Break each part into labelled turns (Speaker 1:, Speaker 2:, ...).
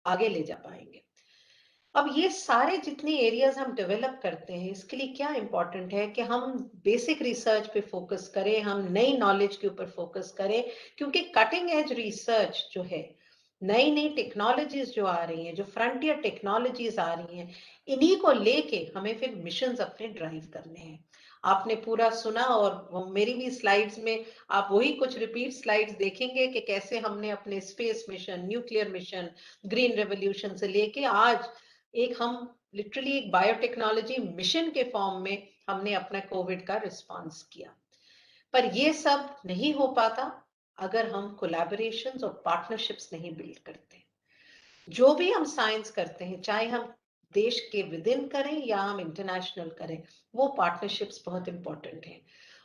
Speaker 1: आगे ले जा पाएंगे। अब ये सारे जितने एरियाज हम डेवलप करते हैं, इसके लिए क्या इंपॉर्टेंट है कि हम बेसिक रिसर्च पे फोकस करें, हम नई नॉलेज के ऊपर फोकस करें, क्योंकि कटिंग एज रिसर्च जो है, नई नई टेक्नोलॉजीज जो आ रही हैं, जो फ्रंटियर टेक्नोलॉजीज आ रही हैं, इन्हीं को लेके हमें फिर मिशंस अपने ड्राइव करने हैं। आपने पूरा सुना, और मेरी भी स्लाइड्स में आप वही कुछ रिपीट स्लाइड्स देखेंगे कि कैसे हमने अपने space mission, nuclear mission, green revolution से लेके आज एक हम लिटरली एक बायोटेक्नोलॉजी मिशन के फॉर्म में हमने अपना कोविड का रिस्पांस किया। पर ये सब नहीं हो पाता अगर हम कोलैबोरेशंस और पार्टनरशिप्स नहीं बिल्ड करते। जो भी हम साइंस करते हैं, चाहे हम देश के विद इन करें या हम इंटरनेशनल करें, वो पार्टनरशिप्स बहुत इंपॉर्टेंट हैं।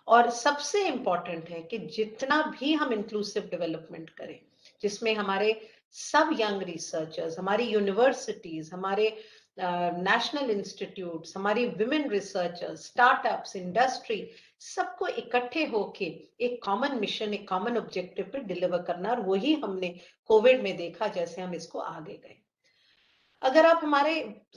Speaker 1: और सबसे इंपॉर्टेंट है कि जितना भी हम इंक्लूसिव डेवलपमेंट करें, जिसमें हमारे सब यंग रिसर्चर्स, हमारी यूनिवर्सिटीज, हमारे नेशनल इंस्टीट्यूट्स, हमारी विमेन रिसर्चर्स, स्टार्टअप्स, इंडस्ट्री, सबको इकट्ठे होके एक कॉमन मिशन, एक कॉमन ऑब्जेक्टिव पे डिलीवर करना, और वही हमने कोविड में देखा जैसे हम इसको आगे गए। अगर आप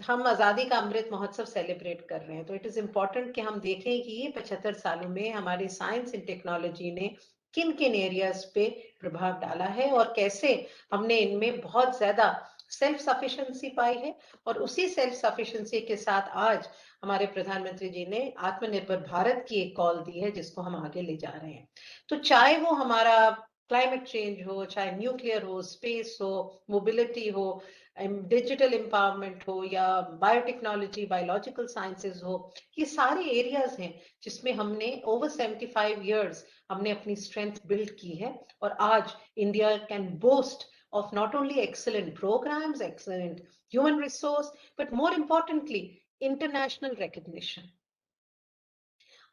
Speaker 1: हम आजादी का अमृत महोत्सव सेलिब्रेट कर रहे हैं, तो इट इज इम्पोर्टेंट कि हम देखें कि ये 75 सालों में हमारे साइंस एंड टेक्नोलॉजी ने किन किन एरियाज पे प्रभाव डाला है, और कैसे हमने इनमें बहुत ज्यादा सेल्फ सफिशिएंसी पाई है। और उसी सेल्फ सफिशिएंसी के साथ आज हमारे प्रधानमंत्री जी ने आत्मनिर्भर भारत की एक कॉल दी है, जिसको हम आगे ले जा रहे हैं। तो चाहे वो हमारा क्लाइमेट चेंज हो, चाहे न्यूक्लियर हो, स्पेस हो, मोबिलिटी हो, डिजिटल एम्पावरमेंट हो, या बायोटेक्नोलॉजी, बायोलॉजिकल साइंसेज हो, ये सारे एरियाज हैं जिसमें हमने ओवर 75 इयर्स हमने अपनी स्ट्रेंथ बिल्ड की है। और आज India can boast of not only excellent programs, excellent human resource, but more importantly, international recognition.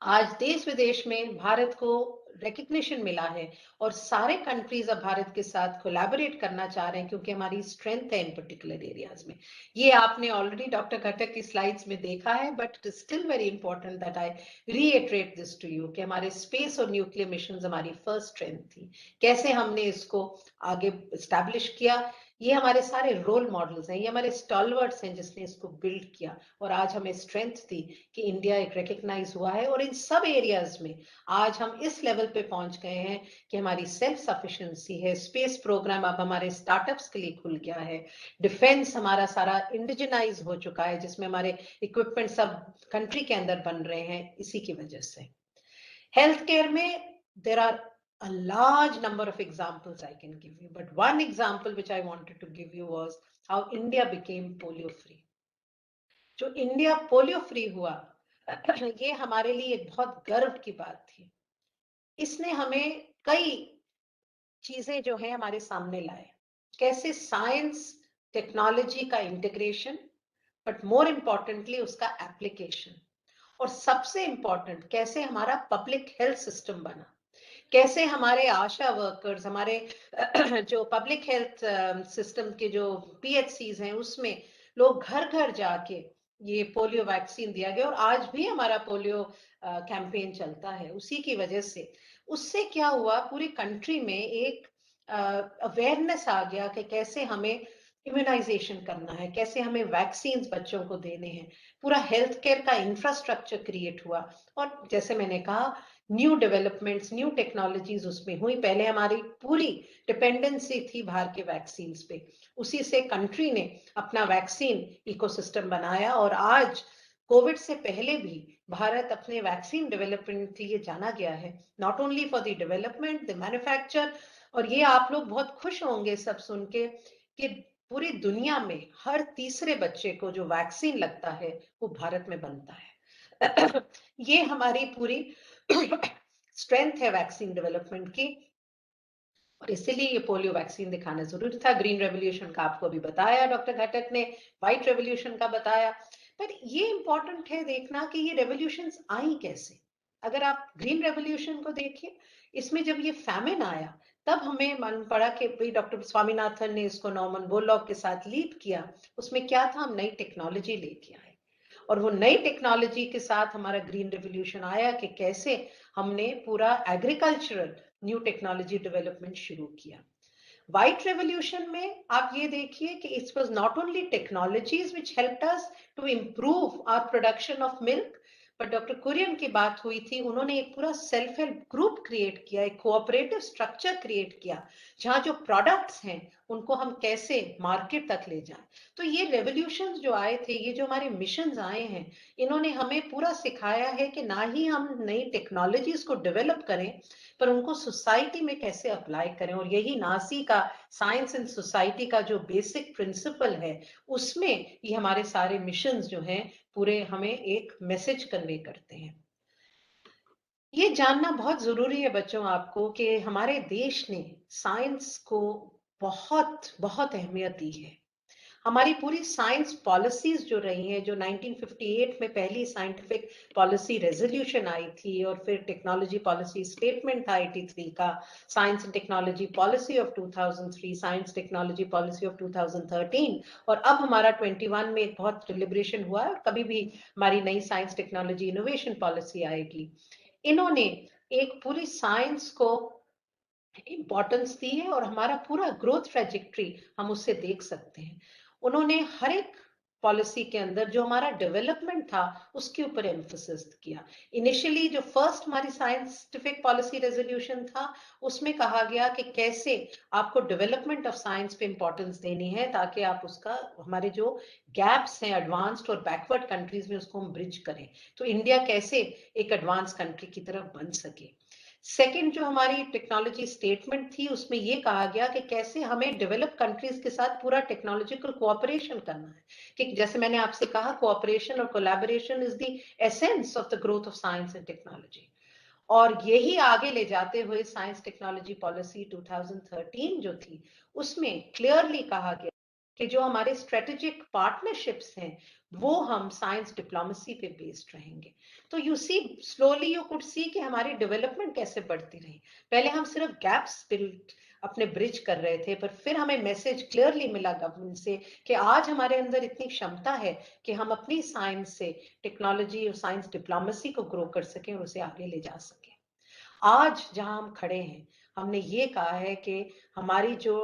Speaker 1: आज देश विदेश में भारत को रिकग्निशन मिला है, और सारे कंट्रीज अब भारत के साथ कोलैबोरेट करना चाह रहे हैं, क्योंकि हमारी स्ट्रेंथ है इन पर्टिकुलर एरियाज में। ये आपने ऑलरेडी डॉक्टर घटक की स्लाइड्स में देखा है, but it is still very important that I reiterate this to you कि हमारे स्पेस और न्यूक्लियर मिशन हमारी फर्स्ट स्ट्रेंथ थी। कैसे हमने इसको आगे स्टैब्लिश किया, ये हमारे सारे रोल मॉडल्स हैं, ये हमारे स्टॉलवर्ड्स हैं जिसने इसको बिल्ड किया, और आज हमें स्ट्रेंथ थी कि इंडिया एक रिकग्नाइज हुआ है। और इन सब एरियाज में आज हम इस लेवल पे पहुंच गए हैं कि हमारी सेल्फ सफिशिएंसी है, स्पेस प्रोग्राम अब हमारे स्टार्टअप्स के लिए खुल गया है, डिफेंस हमारा सारा इंडिजिनाइज हो चुका है, जिसमें हमारे इक्विपमेंट सब कंट्री के अंदर बन रहे हैं इसी की वजह से। हेल्थ केयर में there are a large number of examples I can give you, but one example which I wanted to give you was how India became polio free. जो इंडिया पोलियो फ्री हुआ, ये हमारे लिए एक बहुत गर्व की बात थी। इसने हमें कई चीजें जो है हमारे सामने लाए, कैसे साइंस टेक्नोलॉजी का इंटीग्रेशन, बट मोर इम्पोर्टेंटली उसका एप्लीकेशन, और सबसे इम्पोर्टेंट कैसे हमारा पब्लिक हेल्थ सिस्टम बना, कैसे हमारे आशा वर्कर्स, हमारे जो पब्लिक हेल्थ सिस्टम के जो पीएचसीज हैं, उसमें लोग घर घर जाके ये पोलियो वैक्सीन दिया गया, और आज भी हमारा पोलियो कैंपेन चलता है उसी की वजह से। उससे क्या हुआ, पूरी कंट्री में एक अवेयरनेस आ गया कि कैसे हमें इम्यूनाइजेशन करना है, कैसे हमें वैक्सीन बच्चों को देने हैं। पूरा हेल्थ केयर का इंफ्रास्ट्रक्चर क्रिएट हुआ, और जैसे मैंने कहा, न्यू डेवलपमेंट्स, न्यू टेक्नोलॉजीज उसमें हुई। पहले हमारी पूरी डिपेंडेंसी थी बाहर के वैक्सीन पे, उसी से कंट्री ने अपना वैक्सीन इकोसिस्टम बनाया, और आज कोविड से पहले भी भारत अपने वैक्सीन डेवलपमेंट के लिए जाना गया है, not only for the development, the manufacture. और ये आप लोग बहुत खुश होंगे सब सुन के कि पूरी दुनिया में हर तीसरे बच्चे को जो वैक्सीन लगता है वो भारत में बनता है। ये हमारी पूरी स्ट्रेंथ है वैक्सीन डेवलपमेंट की, और इसीलिए ये पोलियो वैक्सीन दिखाना जरूरी था। ग्रीन रेवोल्यूशन का आपको अभी बताया डॉक्टर घटक ने, व्हाइट रेवोल्यूशन का बताया। पर ये इंपॉर्टेंट है देखना कि ये रेवोल्यूशंस आई कैसे। अगर आप ग्रीन रेवोल्यूशन को देखिए, इसमें जब ये फैमिन आया, तब हमें मन पड़ा कि भाई डॉक्टर स्वामीनाथन ने इसको नॉर्मन बोरलॉग के साथ लीड किया। उसमें क्या था, हम नई टेक्नोलॉजी लेके आए, और वो नई टेक्नोलॉजी के साथ हमारा ग्रीन रेवोल्यूशन आया कि कैसे हमने पूरा एग्रीकल्चरल न्यू टेक्नोलॉजी डेवलपमेंट शुरू किया। व्हाइट रेवोल्यूशन में आप ये देखिए कि it was not only technologies which helped us to improve our production of milk, पर डॉक्टर कुरियन की बात हुई थी, उन्होंने एक पूरा सेल्फ हेल्प ग्रुप क्रिएट किया, एक कोऑपरेटिव स्ट्रक्चर क्रिएट किया, जहां जो प्रोडक्ट्स हैं उनको हम कैसे मार्केट तक ले जाएं। तो ये रेवोल्यूशंस जो आए थे, ये जो हमारे मिशंस आए हैं, इन्होंने हमें पूरा सिखाया है कि ना ही हम नई टेक्नोलॉजीज को डेवलप करें, पर उनको सोसाइटी में कैसे अप्लाई करें। और यही नासी का साइंस एंड सोसाइटी का जो बेसिक प्रिंसिपल है, उसमें ये हमारे सारे मिशंस जो हैं पूरे हमें एक मैसेज कन्वे करते हैं। ये जानना बहुत जरूरी है बच्चों आपको कि हमारे देश ने साइंस को बहुत बहुत अहमियत दी है। हमारी पूरी साइंस पॉलिसीज जो रही हैं, जो 1958 में पहली साइंटिफिक पॉलिसी रेजोल्यूशन आई थी, और फिर टेक्नोलॉजी पॉलिसी स्टेटमेंट था 83 का, science and technology policy of 2003, science technology policy of 2013, और अब हमारा 21 में एक बहुत डिलिब्रेशन हुआ है, और कभी भी हमारी नई साइंस टेक्नोलॉजी इनोवेशन पॉलिसी आएगी। इन्होंने एक पूरी साइंस को इंपॉर्टेंस दी है, और हमारा पूरा ग्रोथ ट्रेजेक्ट्री हम उससे देख सकते हैं। उन्होंने हर एक पॉलिसी के अंदर जो हमारा डेवलपमेंट था उसके ऊपर एम्फोसिस किया। इनिशियली जो फर्स्ट हमारी साइंटिफिक पॉलिसी रेजोल्यूशन था, उसमें कहा गया कि कैसे आपको डेवलपमेंट ऑफ साइंस पे इंपॉर्टेंस देनी है, ताकि आप उसका, हमारे जो गैप्स हैं एडवांस्ड और बैकवर्ड कंट्रीज में, उसको हम ब्रिज करें, तो इंडिया कैसे एक एडवांस कंट्री की तरफ बन सके। सेकेंड जो हमारी टेक्नोलॉजी स्टेटमेंट थी, उसमें यह कहा गया कि कैसे हमें डेवलप कंट्रीज के साथ पूरा टेक्नोलॉजिकल कोऑपरेशन करना है, कि जैसे मैंने आपसे कहा, कोऑपरेशन और collaboration is the essence of the growth of science and technology. और यही आगे ले जाते हुए साइंस टेक्नोलॉजी पॉलिसी 2013 जो थी, उसमें क्लियरली कहा गया कि जो हमारे स्ट्रेटेजिक पार्टनरशिप्स हैं, वो हम साइंस डिप्लोमेसी पे बेस्ड रहेंगे। तो you see, slowly you could see कि हमारी डेवलपमेंट कैसे बढ़ती रही। पहले हम सिर्फ गैप्स बिल्ड अपने ब्रिज कर रहे थे, पर फिर हमें मैसेज क्लियरली मिला गवर्नमेंट से कि आज हमारे अंदर इतनी क्षमता है कि हम अपनी साइंस से टेक्नोलॉजी और साइंस डिप्लोमेसी को ग्रो कर सकें और उसे आगे ले जा सकें। आज जहां हम खड़े हैं, हमने ये कहा है कि हमारी जो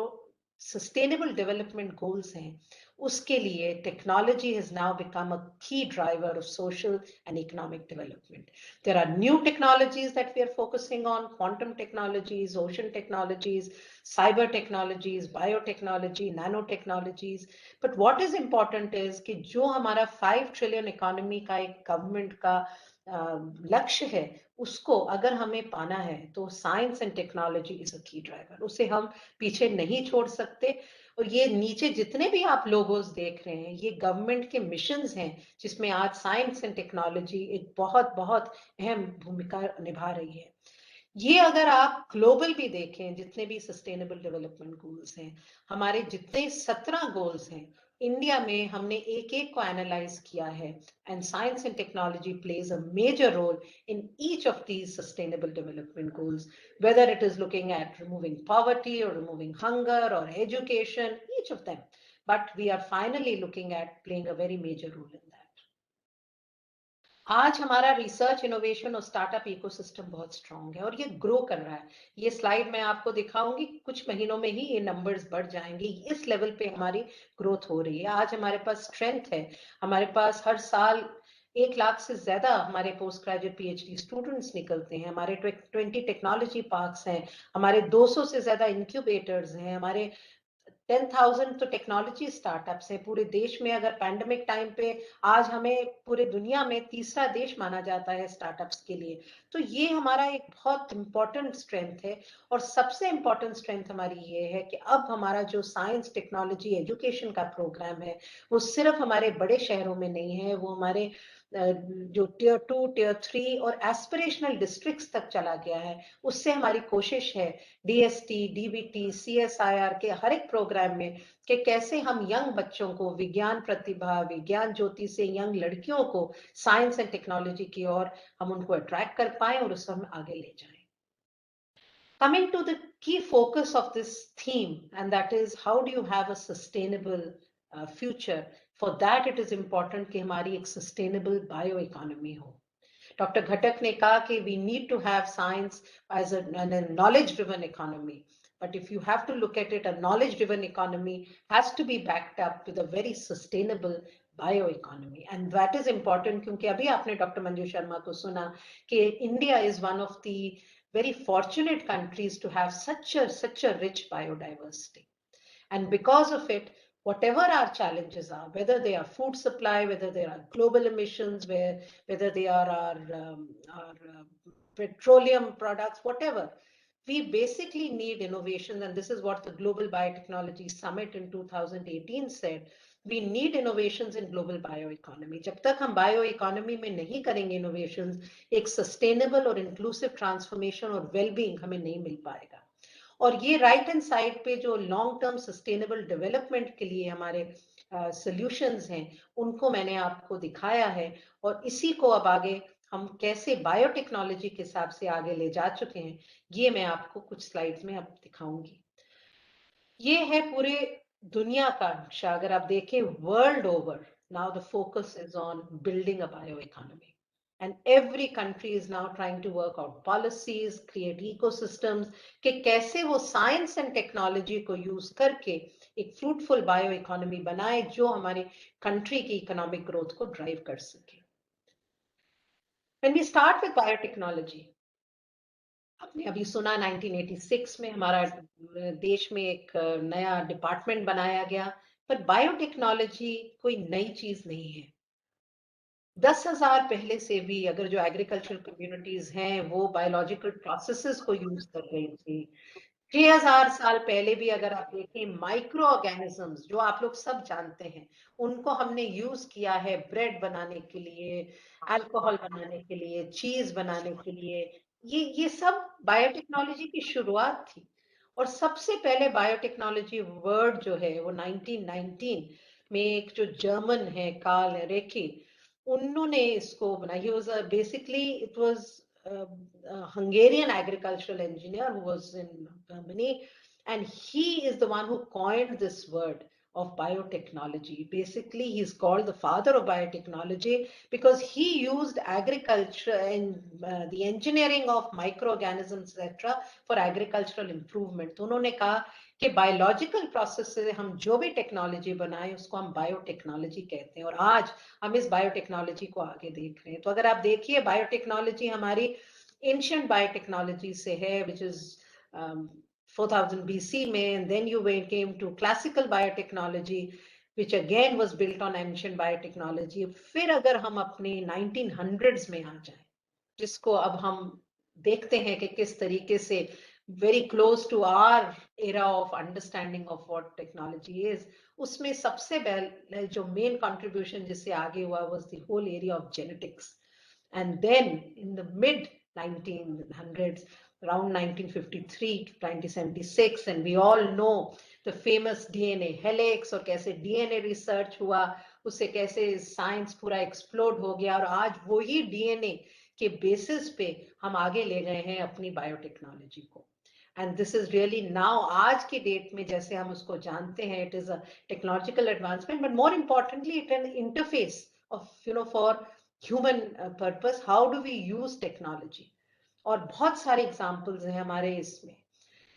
Speaker 1: सस्टेनेबल डेवलपमेंट गोल्स हैं, उसके लिए technology has now become a key driver of social and economic development. There are new technologies that we are focusing on: quantum technologies, ocean technologies, cyber technologies, biotechnology, nanotechnologies. But what is important is कि जो हमारा 5 trillion economy का एक government का लक्ष्य है, उसको अगर हमें पाना है, तो science and technology is a की ड्राइवर, उसे हम पीछे नहीं छोड़ सकते। और ये नीचे जितने भी आप लोगोस देख रहे हैं, ये गवर्नमेंट के मिशंस हैं, जिसमें आज साइंस एंड टेक्नोलॉजी एक बहुत बहुत अहम भूमिका निभा रही है। ये अगर आप ग्लोबल भी देखें, जितने भी सस्टेनेबल डेवलपमेंट गोल्स हैं, हमारे जितने 17 गोल्स हैं, इंडिया में हमने एक एक को एनालाइज किया है, and science and technology plays a major role in each of these sustainable development goals, whether it is looking at removing poverty or removing hunger or education, each of them. But we are finally looking at playing a very major role in that. आज हमारा research, innovation और startup ecosystem बहुत strong है, और ये grow कर रहा है। ये स्लाइड मैं आपको दिखाऊंगी, कुछ महीनों में ही ये नंबर्स बढ़ जाएंगे। इस लेवल पे हमारी ग्रोथ हो रही है। आज हमारे पास स्ट्रेंथ है, हमारे पास हर साल 1 लाख से ज्यादा हमारे पोस्ट ग्रेजुएट पीएचडी स्टूडेंट्स निकलते हैं, हमारे 20 टेक्नोलॉजी पार्क्स हैं, हमारे 200 से ज्यादा इंक्यूबेटर्स हैं, हमारे 10,000 तो टेक्नोलॉजी स्टार्टअप्स हैं पूरे देश में। अगर पैंडेमिक टाइम पे आज हमें पूरे दुनिया में तीसरा देश माना जाता है स्टार्टअप्स के लिए, तो ये हमारा एक बहुत इंपॉर्टेंट स्ट्रेंथ है। और सबसे इंपॉर्टेंट स्ट्रेंथ हमारी ये है कि अब हमारा जो साइंस टेक्नोलॉजी एजुकेशन का प्रोग्राम है, वो सिर्फ हमारे बड़े शहरों में नहीं है, वो हमारे जो टियर 2, टियर 3 और एस्पिरेशनल डिस्ट्रिक्ट्स तक चला गया है। उससे हमारी कोशिश है डीएसटी, डीबीटी, सीएसआईआर के हर एक प्रोग्राम में कि कैसे हम यंग बच्चों को विज्ञान प्रतिभा, विज्ञान ज्योति से यंग लड़कियों को साइंस एंड टेक्नोलॉजी की ओर हम उनको अट्रैक्ट कर पाए और उसको हम आगे ले जाएं। Coming to the key focus of this theme, and that is how do you have a sustainable future. For that it is important कि हमारी एक sustainable bioeconomy हो। डॉक्टर घटक ने कहा कि we need to have science as a knowledge driven economy, But if you have to look at it, a knowledge-driven economy has to be backed up with a very sustainable bioeconomy. And that is important क्योंकि अभी आपने doctor Manju Sharma को सुना कि India is one of the very fortunate countries to have such a rich biodiversity. And because of it, whatever our challenges are, whether they are food supply, whether they are global emissions, whether they are our petroleum products, whatever, we basically need innovation. And this is what the Global Biotechnology Summit in 2018 said. We need innovations in global bioeconomy. जब तक हम bioeconomy में नहीं करेंगे innovations, एक sustainable और inclusive transformation और well-being हमें नहीं मिल पाएगा. और ये राइट हैंड साइड पे जो लॉन्ग टर्म सस्टेनेबल डेवलपमेंट के लिए हमारे सॉल्यूशंस हैं, उनको मैंने आपको दिखाया है. और इसी को अब आगे हम कैसे बायोटेक्नोलॉजी के हिसाब से आगे ले जा चुके हैं, ये मैं आपको कुछ स्लाइड्स में अब दिखाऊंगी. ये है पूरे दुनिया का नक्शा. अगर आप देखें world over, now the focus is on building a bio economy. And every country is now trying to work out policies, create ecosystems, कि कैसे वो science and technology को use करके एक fruitful bioeconomy बनाए जो हमारे country की economic growth को drive कर सके. When we start with biotechnology, आपने अभी सुना 1986 में हमारा देश में एक नया डिपार्टमेंट बनाया गया, पर बायोटेक्नोलॉजी कोई नई चीज नहीं है. 10,000 पहले से भी अगर जो एग्रीकल्चरल कम्युनिटीज हैं वो बायोलॉजिकल प्रोसेसेस को यूज कर रही थी. 6,000 साल पहले भी अगर आप देखें माइक्रो ऑर्गेनिजम्स जो आप लोग सब जानते हैं, उनको हमने यूज किया है ब्रेड बनाने के लिए, अल्कोहल बनाने के लिए, चीज बनाने के लिए. ये सब बायोटेक्नोलॉजी की शुरुआत थी. और सबसे पहले बायोटेक्नोलॉजी वर्ड जो है वो 1919 में एक जो जर्मन है कार्ल रेके, उन्होंने इसको बनाया. He was basically it was a Hungarian agricultural engineer who was in Germany, and he is the one who coined this word of biotechnology. Basically, he's called the father of biotechnology because he used agriculture and the engineering of microorganisms, etc., for agricultural improvement. तो उन्होंने कहा कि biological process से हम जो भी technology बनाए उसको हम बायोटेक्नोलॉजी कहते हैं. और आज हम इस बायोटेक्नोलॉजी को आगे देख रहे हैं. तो अगर आप देखिए बायोटेक्नोलॉजी हमारी एंशिएंट बायोटेक्नोलॉजी से है, विच इज 4000 BC में, and then you came to classical biotechnology which again was built on ancient biotechnology. फिर अगर हम अपने 1900s में आ जाएं, जिसको अब हम देखते हैं कि किस तरीके से very close to our era of understanding of what technology is, उसमें सबसे पहले जो main contribution जिससे आगे हुआ was the whole area of genetics. And then in the mid 1900s, around 1953 to 1976, and we all know the famous DNA helix और कैसे DNA research हुआ, उससे कैसे science पूरा explode हो गया, और आज वही DNA के basis पे हम आगे ले गए हैं अपनी बायोटेक्नोलॉजी को. And this is really now आज की डेट में जैसे हम उसको जानते हैं, it is a technological advancement, but more importantly it is an interface of for human purpose. How do we use technology? और बहुत सारे एग्जाम्पल्स हैं हमारे इसमें.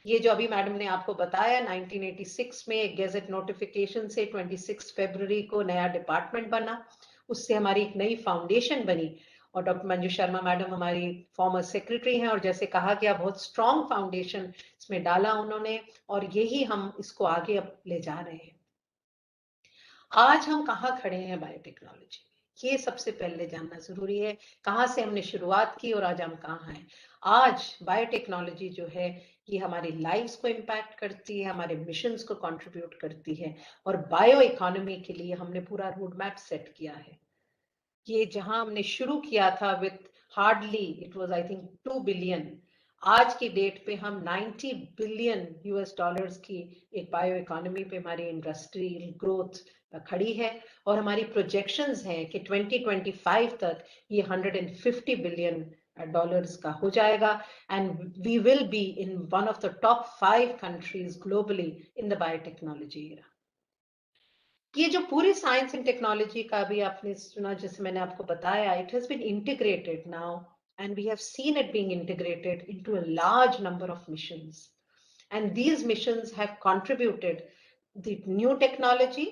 Speaker 1: ये जो अभी मैडम ने आपको बताया 1986 में एक गेजेट नोटिफिकेशन से 26 फरवरी को नया डिपार्टमेंट बना, उससे हमारी एक नई फाउंडेशन बनी. और डॉक्टर मंजू शर्मा मैडम हमारी फॉर्मर सेक्रेटरी हैं, और जैसे कहा गया बहुत स्ट्रॉन्ग फाउंडेशन इसमें डाला उन्होंने, और यही हम इसको आगे अब ले जा रहे हैं. आज हम कहाँ खड़े हैं बायोटेक्नोलॉजी में, ये सबसे पहले जानना जरूरी है. कहाँ से हमने शुरुआत की और आज हम कहाँ हैं. आज बायोटेक्नोलॉजी जो है ये हमारी लाइफ्स को इम्पैक्ट करती है, हमारे मिशंस को कंट्रीब्यूट करती है, और बायो इकोनॉमी के लिए हमने पूरा रोड मैप सेट किया है. ये जहां हमने शुरू किया था with hardly it was I think 2 billion, आज की डेट पे हम 90 बिलियन यूएस डॉलर्स की एक बायो इकोनॉमी पे हमारी इंडस्ट्रियल ग्रोथ खड़ी है. और हमारी प्रोजेक्शंस हैं कि 2025 तक ये 150 बिलियन डॉलर्स का हो जाएगा, and we will be in one of the top 5 countries globally in the biotechnology era. ये जो पूरी साइंस एंड टेक्नोलॉजी का भी आपने सुना, जैसे मैंने आपको बताया, it has been integrated now, and we have seen it being integrated into a large number of missions. and these missions have contributed the new technology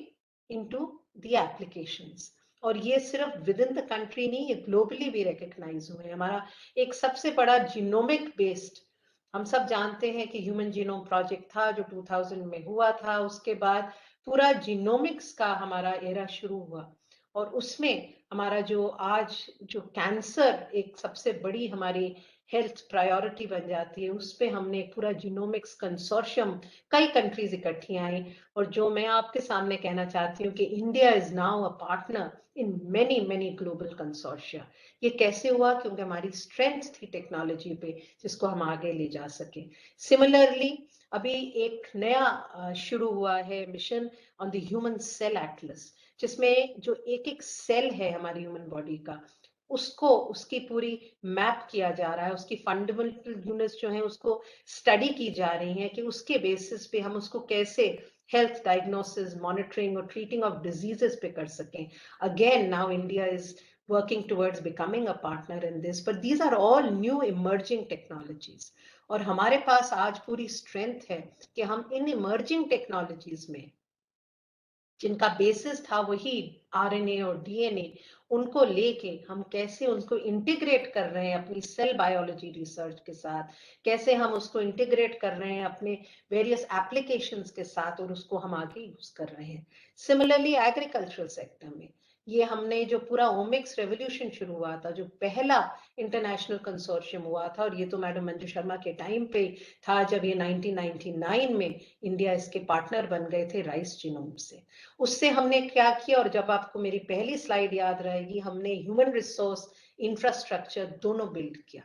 Speaker 1: into the applications. और ये सिर्फ विद इन द कंट्री नहीं, ये globally भी recognise हुए हैं। हमारा एक सबसे बड़ा जीनोमिक बेस्ड, हम सब जानते हैं कि ह्यूमन जीनोम प्रोजेक्ट था जो 2000 में हुआ था, उसके बाद पूरा जीनोमिक्स का हमारा एरा शुरू हुआ, और उसमें हमारा जो आज जो कैंसर एक सबसे बड़ी हमारी हेल्थ प्रायोरिटी बन जाती है, उस पे हमने एक पूरा जीनोमिक्स कंसोर्शियम, कई कंट्रीज इकट्ठी आई, और जो मैं आपके सामने कहना चाहती हूँ कि India is now a partner in many many global consortia. ये कैसे हुआ? क्योंकि हमारी स्ट्रेंथ थी टेक्नोलॉजी पे, जिसको हम आगे ले जा सके। सिमिलरली अभी एक नया शुरू हुआ है mission on the human cell atlas, जिसमें जो एक एक सेल है हमारी ह्यूमन बॉडी का, उसको उसकी पूरी मैप किया जा रहा है, उसकी फंडामेंटल यूनिट्स जो हैं उसको स्टडी की जा रही हैं कि उसके बेसिस पे हम उसको कैसे हेल्थ डायग्नोसिस, मॉनिटरिंग और ट्रीटिंग ऑफ डिजीजेस पे कर सकें। Again now India is working towards becoming a partner in this, but these are all new emerging technologies, और हमारे पास आज पूरी स्ट्रेंथ है कि हम इन इमर्जिंग टेक्नोलॉजीज में, जिनका बेसिस था वही आरएनए और डीएनए, उनको लेके हम कैसे उनको इंटीग्रेट कर रहे हैं अपनी सेल बायोलॉजी रिसर्च के साथ, कैसे हम उसको इंटीग्रेट कर रहे हैं अपने वेरियस एप्लीकेशंस के साथ, और उसको हम आगे यूज कर रहे हैं। सिमिलरली एग्रीकल्चरल सेक्टर में ये हमने जो पूरा ओमिक्स रेवोल्यूशन शुरू हुआ था, जो पहला इंटरनेशनल कंसोर्शियम हुआ था, और ये तो मैडम मंजू शर्मा के टाइम पे था जब ये 1999 में इंडिया इसके पार्टनर बन गए थे राइस जीनोम से। उससे हमने क्या किया, और जब आपको मेरी पहली स्लाइड याद रहेगी, हमने ह्यूमन रिसोर्स इंफ्रास्ट्रक्चर दोनों बिल्ड किया।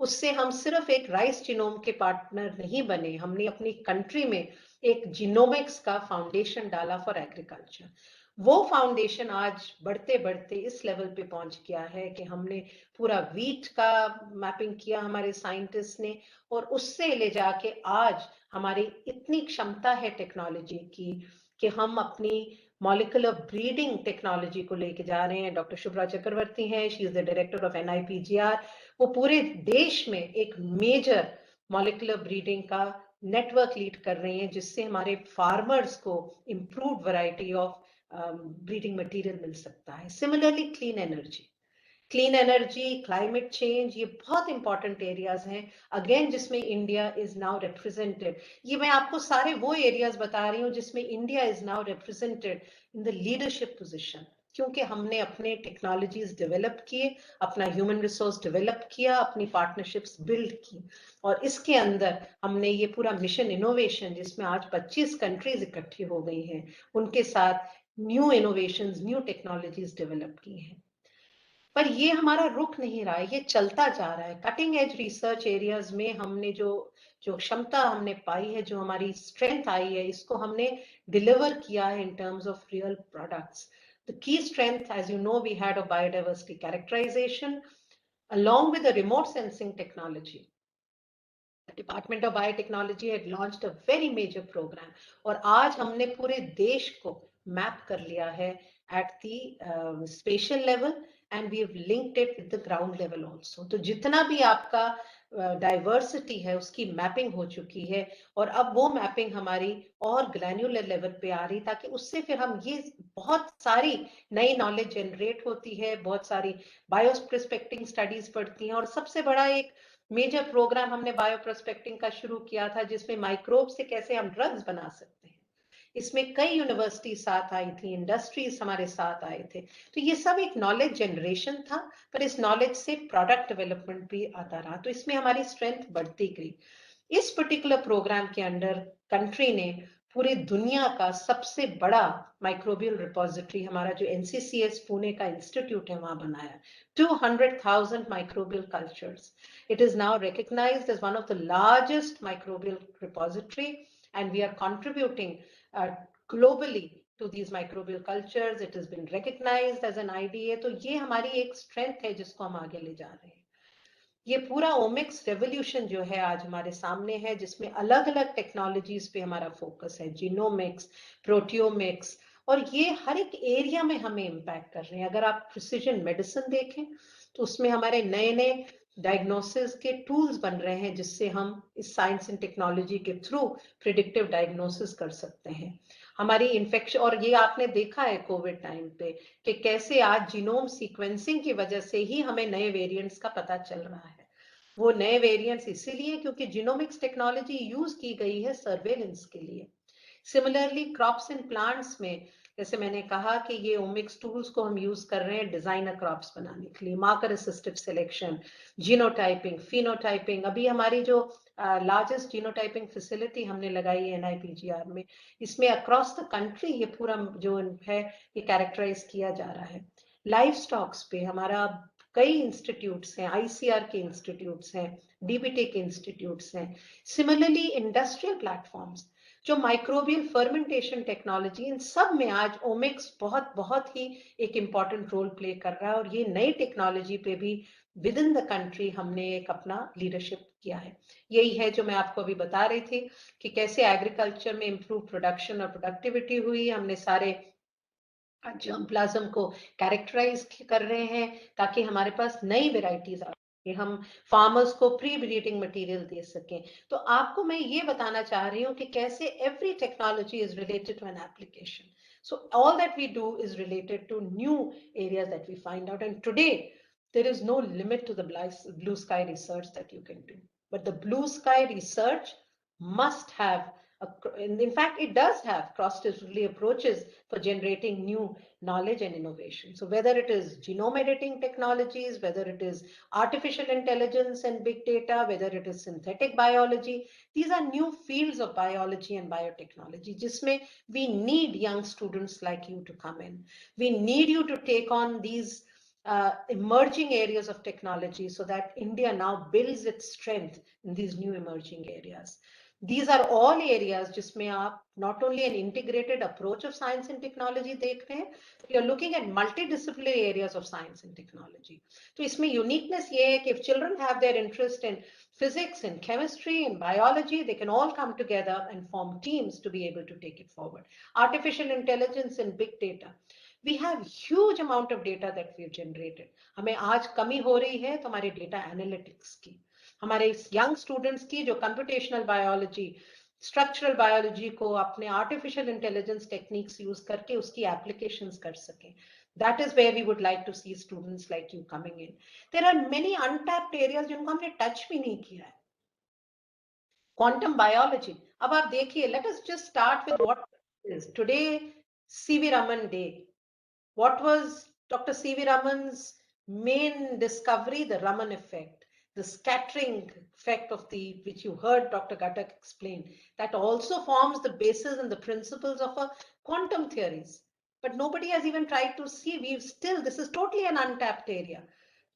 Speaker 1: उससे हम सिर्फ एक राइस जीनोम के पार्टनर नहीं बने, हमने अपनी कंट्री में एक जीनोमिक्स का फाउंडेशन डाला फॉर एग्रीकल्चर। वो फाउंडेशन आज बढ़ते बढ़ते इस लेवल पे पहुंच गया है कि हमने पूरा वीट का मैपिंग किया हमारे साइंटिस्ट ने, और उससे ले जाके आज हमारी इतनी क्षमता है टेक्नोलॉजी की कि हम अपनी मॉलिक्यूलर ब्रीडिंग टेक्नोलॉजी को लेके जा रहे हैं। डॉक्टर शुभ्रा चक्रवर्ती हैं, she is the director of NIPGR, वो पूरे देश में एक मेजर मॉलिक्यूलर ब्रीडिंग का नेटवर्क लीड कर रही हैं, जिससे हमारे फार्मर्स को improve variety of breeding material मिल सकता है। Similarly clean energy, climate change, ये बहुत इंपॉर्टेंट एरियाज हैं अगेन, जिसमें इंडिया इज नाउ रिप्रेजेंटेड। ये मैं आपको सारे वो एरियाज बता रही हूँ जिसमें India is now represented in the leadership position, क्योंकि हमने अपने टेक्नोलॉजीज डेवलप किए, अपना ह्यूमन रिसोर्स डेवलप किया, अपनी पार्टनरशिप्स बिल्ड की, और इसके अंदर हमने ये पूरा मिशन इनोवेशन, जिसमें आज 25 कंट्रीज इकट्ठी हो गई हैं, उनके साथ new innovations, new technologies develop की हैं। पर ये हमारा रुक नहीं रहा है, ये चलता जा रहा है। कटिंग एज रिसर्च एरियाज में हमने जो जो क्षमता हमने पाई है, जो हमारी स्ट्रेंथ आई है, इसको हमने डिलीवर किया है in terms of real products. The key strength, as you know, we had a biodiversity characterization along with the remote sensing technology. The Department of Biotechnology had launched a very major program, और आज हमने पूरे देश को map कर लिया है at the spatial level, and we have linked it with the ground level also. तो जितना भी आपका डाइवर्सिटी है उसकी मैपिंग हो चुकी है, और अब वो मैपिंग हमारी और ग्रैन्युलर लेवल पे आ रही, ताकि उससे फिर हम ये बहुत सारी नई नॉलेज जनरेट होती है, बहुत सारी बायो प्रोस्पेक्टिंग स्टडीज पढ़ती हैं, और सबसे बड़ा एक मेजर प्रोग्राम हमने बायो प्रोस्पेक्टिंग का शुरू किया था, जिसमें माइक्रोब से कैसे हम ड्रग्स बना सकते हैं। इसमें कई यूनिवर्सिटी साथ आई थी, इंडस्ट्रीज हमारे साथ आए थे, तो ये सब एक नॉलेज जनरेशन था, पर इस नॉलेज से प्रोडक्ट डेवलपमेंट भी आता रहा, तो इसमें हमारी स्ट्रेंथ बढ़ती गई। इस पर्टिकुलर प्रोग्राम के अंडर कंट्री ने पूरी दुनिया का सबसे बड़ा माइक्रोबियल रिपोजिटरी, हमारा जो NCCS पुणे का इंस्टीट्यूट है, वहां बनाया 200,000 microbial cultures. It is now recognised as one of the largest microbial repository, and we are contributing globally to these microbial cultures. It has been recognized as an IDA, तो ये हमारी एक strength है जिसको हम आगे ले जा रहे हैं। ये पूरा ओमिक्स रेवोल्यूशन जो है आज हमारे सामने है, जिसमें अलग अलग टेक्नोलॉजीज पे हमारा फोकस है, जीनोमिक्स, प्रोटियोमिक्स, और ये हर एक एरिया में हमें इम्पैक्ट कर रहे हैं। अगर आप प्रिसीजन मेडिसिन देखें तो उसमें हमारे नए नए डायग्नोसिस के टूल्स बन रहे हैं जिससे हम इस साइंस एंड टेक्नोलॉजी के थ्रू प्रिडिक्टिव डायग्नोसिस कर सकते हैं। हमारी इन्फेक्शन, और ये आपने देखा है कोविड टाइम पे कि कैसे आज जीनोम सीक्वेंसिंग की वजह से ही हमें नए वेरिएंट्स का पता चल रहा है। वो नए वेरिएंट्स इसीलिए क्योंकि जीनोमिक्स टेक्नोलॉजी यूज की गई है सर्वेलेंस के लिए। सिमिलरली क्रॉप्स एंड प्लांट्स में, जैसे मैंने कहा कि ये ओमिक्स टूल्स को हम यूज कर रहे हैं डिजाइनर क्रॉप्स बनाने के लिए, marker assistive selection, genotyping, phenotyping. अभी हमारी जो लार्जेस्ट जीनोटाइपिंग फैसिलिटी हमने लगाई है NIPGR में, इसमें अक्रॉस द कंट्री ये पूरा जो है ये कैरेक्टराइज किया जा रहा है। लाइफ स्टॉक्स पे हमारा कई इंस्टीट्यूट्स हैं, ICR के इंस्टीट्यूट्स हैं, DBT के इंस्टीट्यूट्स हैं। सिमिलरली इंडस्ट्रियल प्लेटफॉर्म्स जो माइक्रोबियल फर्मेंटेशन टेक्नोलॉजी, इन सब में आज ओमिक्स बहुत बहुत ही एक इम्पॉर्टेंट रोल प्ले कर रहा है। और ये नई टेक्नोलॉजी पे भी विद इन द कंट्री हमने एक अपना लीडरशिप किया है। यही है जो मैं आपको अभी बता रही थी कि कैसे एग्रीकल्चर में इम्प्रूव प्रोडक्शन और प्रोडक्टिविटी हुई। हमने सारे जर्म प्लाज्म को कैरेक्टराइज कर रहे हैं ताकि हमारे पास नई वेराइटीज आ कि हम फार्मर्स को प्री ब्रीडिंग मटेरियल दे सकें। तो आपको मैं ये बताना चाह रही हूँ कि कैसे every technology is related to an application. So all that we do is related to new areas that we find out. And today, there is no limit to the blue sky research that you can do. But the blue sky research must have, in fact, it does have cross-disciplinary approaches for generating new knowledge and innovation. So whether it is genome editing technologies, whether it is artificial intelligence and big data, whether it is synthetic biology, these are new fields of biology and biotechnology, jisme we need young students like you to come in. We need you to take on these emerging areas of technology so that India now builds its strength in these new emerging areas. These are all areas जिसमें आप not only an integrated approach of science and technology देख रहे हैं, you're looking at multidisciplinary areas of science and technology. तो इसमें uniqueness ये है कि if children have their interest in physics and chemistry and biology, they can all come together and form teams to be able to take it forward. Artificial intelligence and big data. We have huge amount of data that we've generated. हमें आज कमी हो रही है तो हमारे data analytics की, हमारे यंग स्टूडेंट्स की जो कंप्यूटेशनल बायोलॉजी, स्ट्रक्चरल बायोलॉजी को अपने आर्टिफिशियल इंटेलिजेंस टेक्निक्स यूज करके उसकी एप्लीकेशंस कर सकें. That is where we would like to see students like you coming in. There are many untapped areas जिनको हमने टच भी नहीं किया है. Quantum biology. अब आप देखिए, let us just start with what is today C.V. Raman Day. What was Dr. C.V. Raman's main discovery? The Raman effect, the scattering effect of which you heard Dr. Ghatak explain, that also forms the basis and the principles of a quantum theories. But nobody has even tried to see, this is totally an untapped area.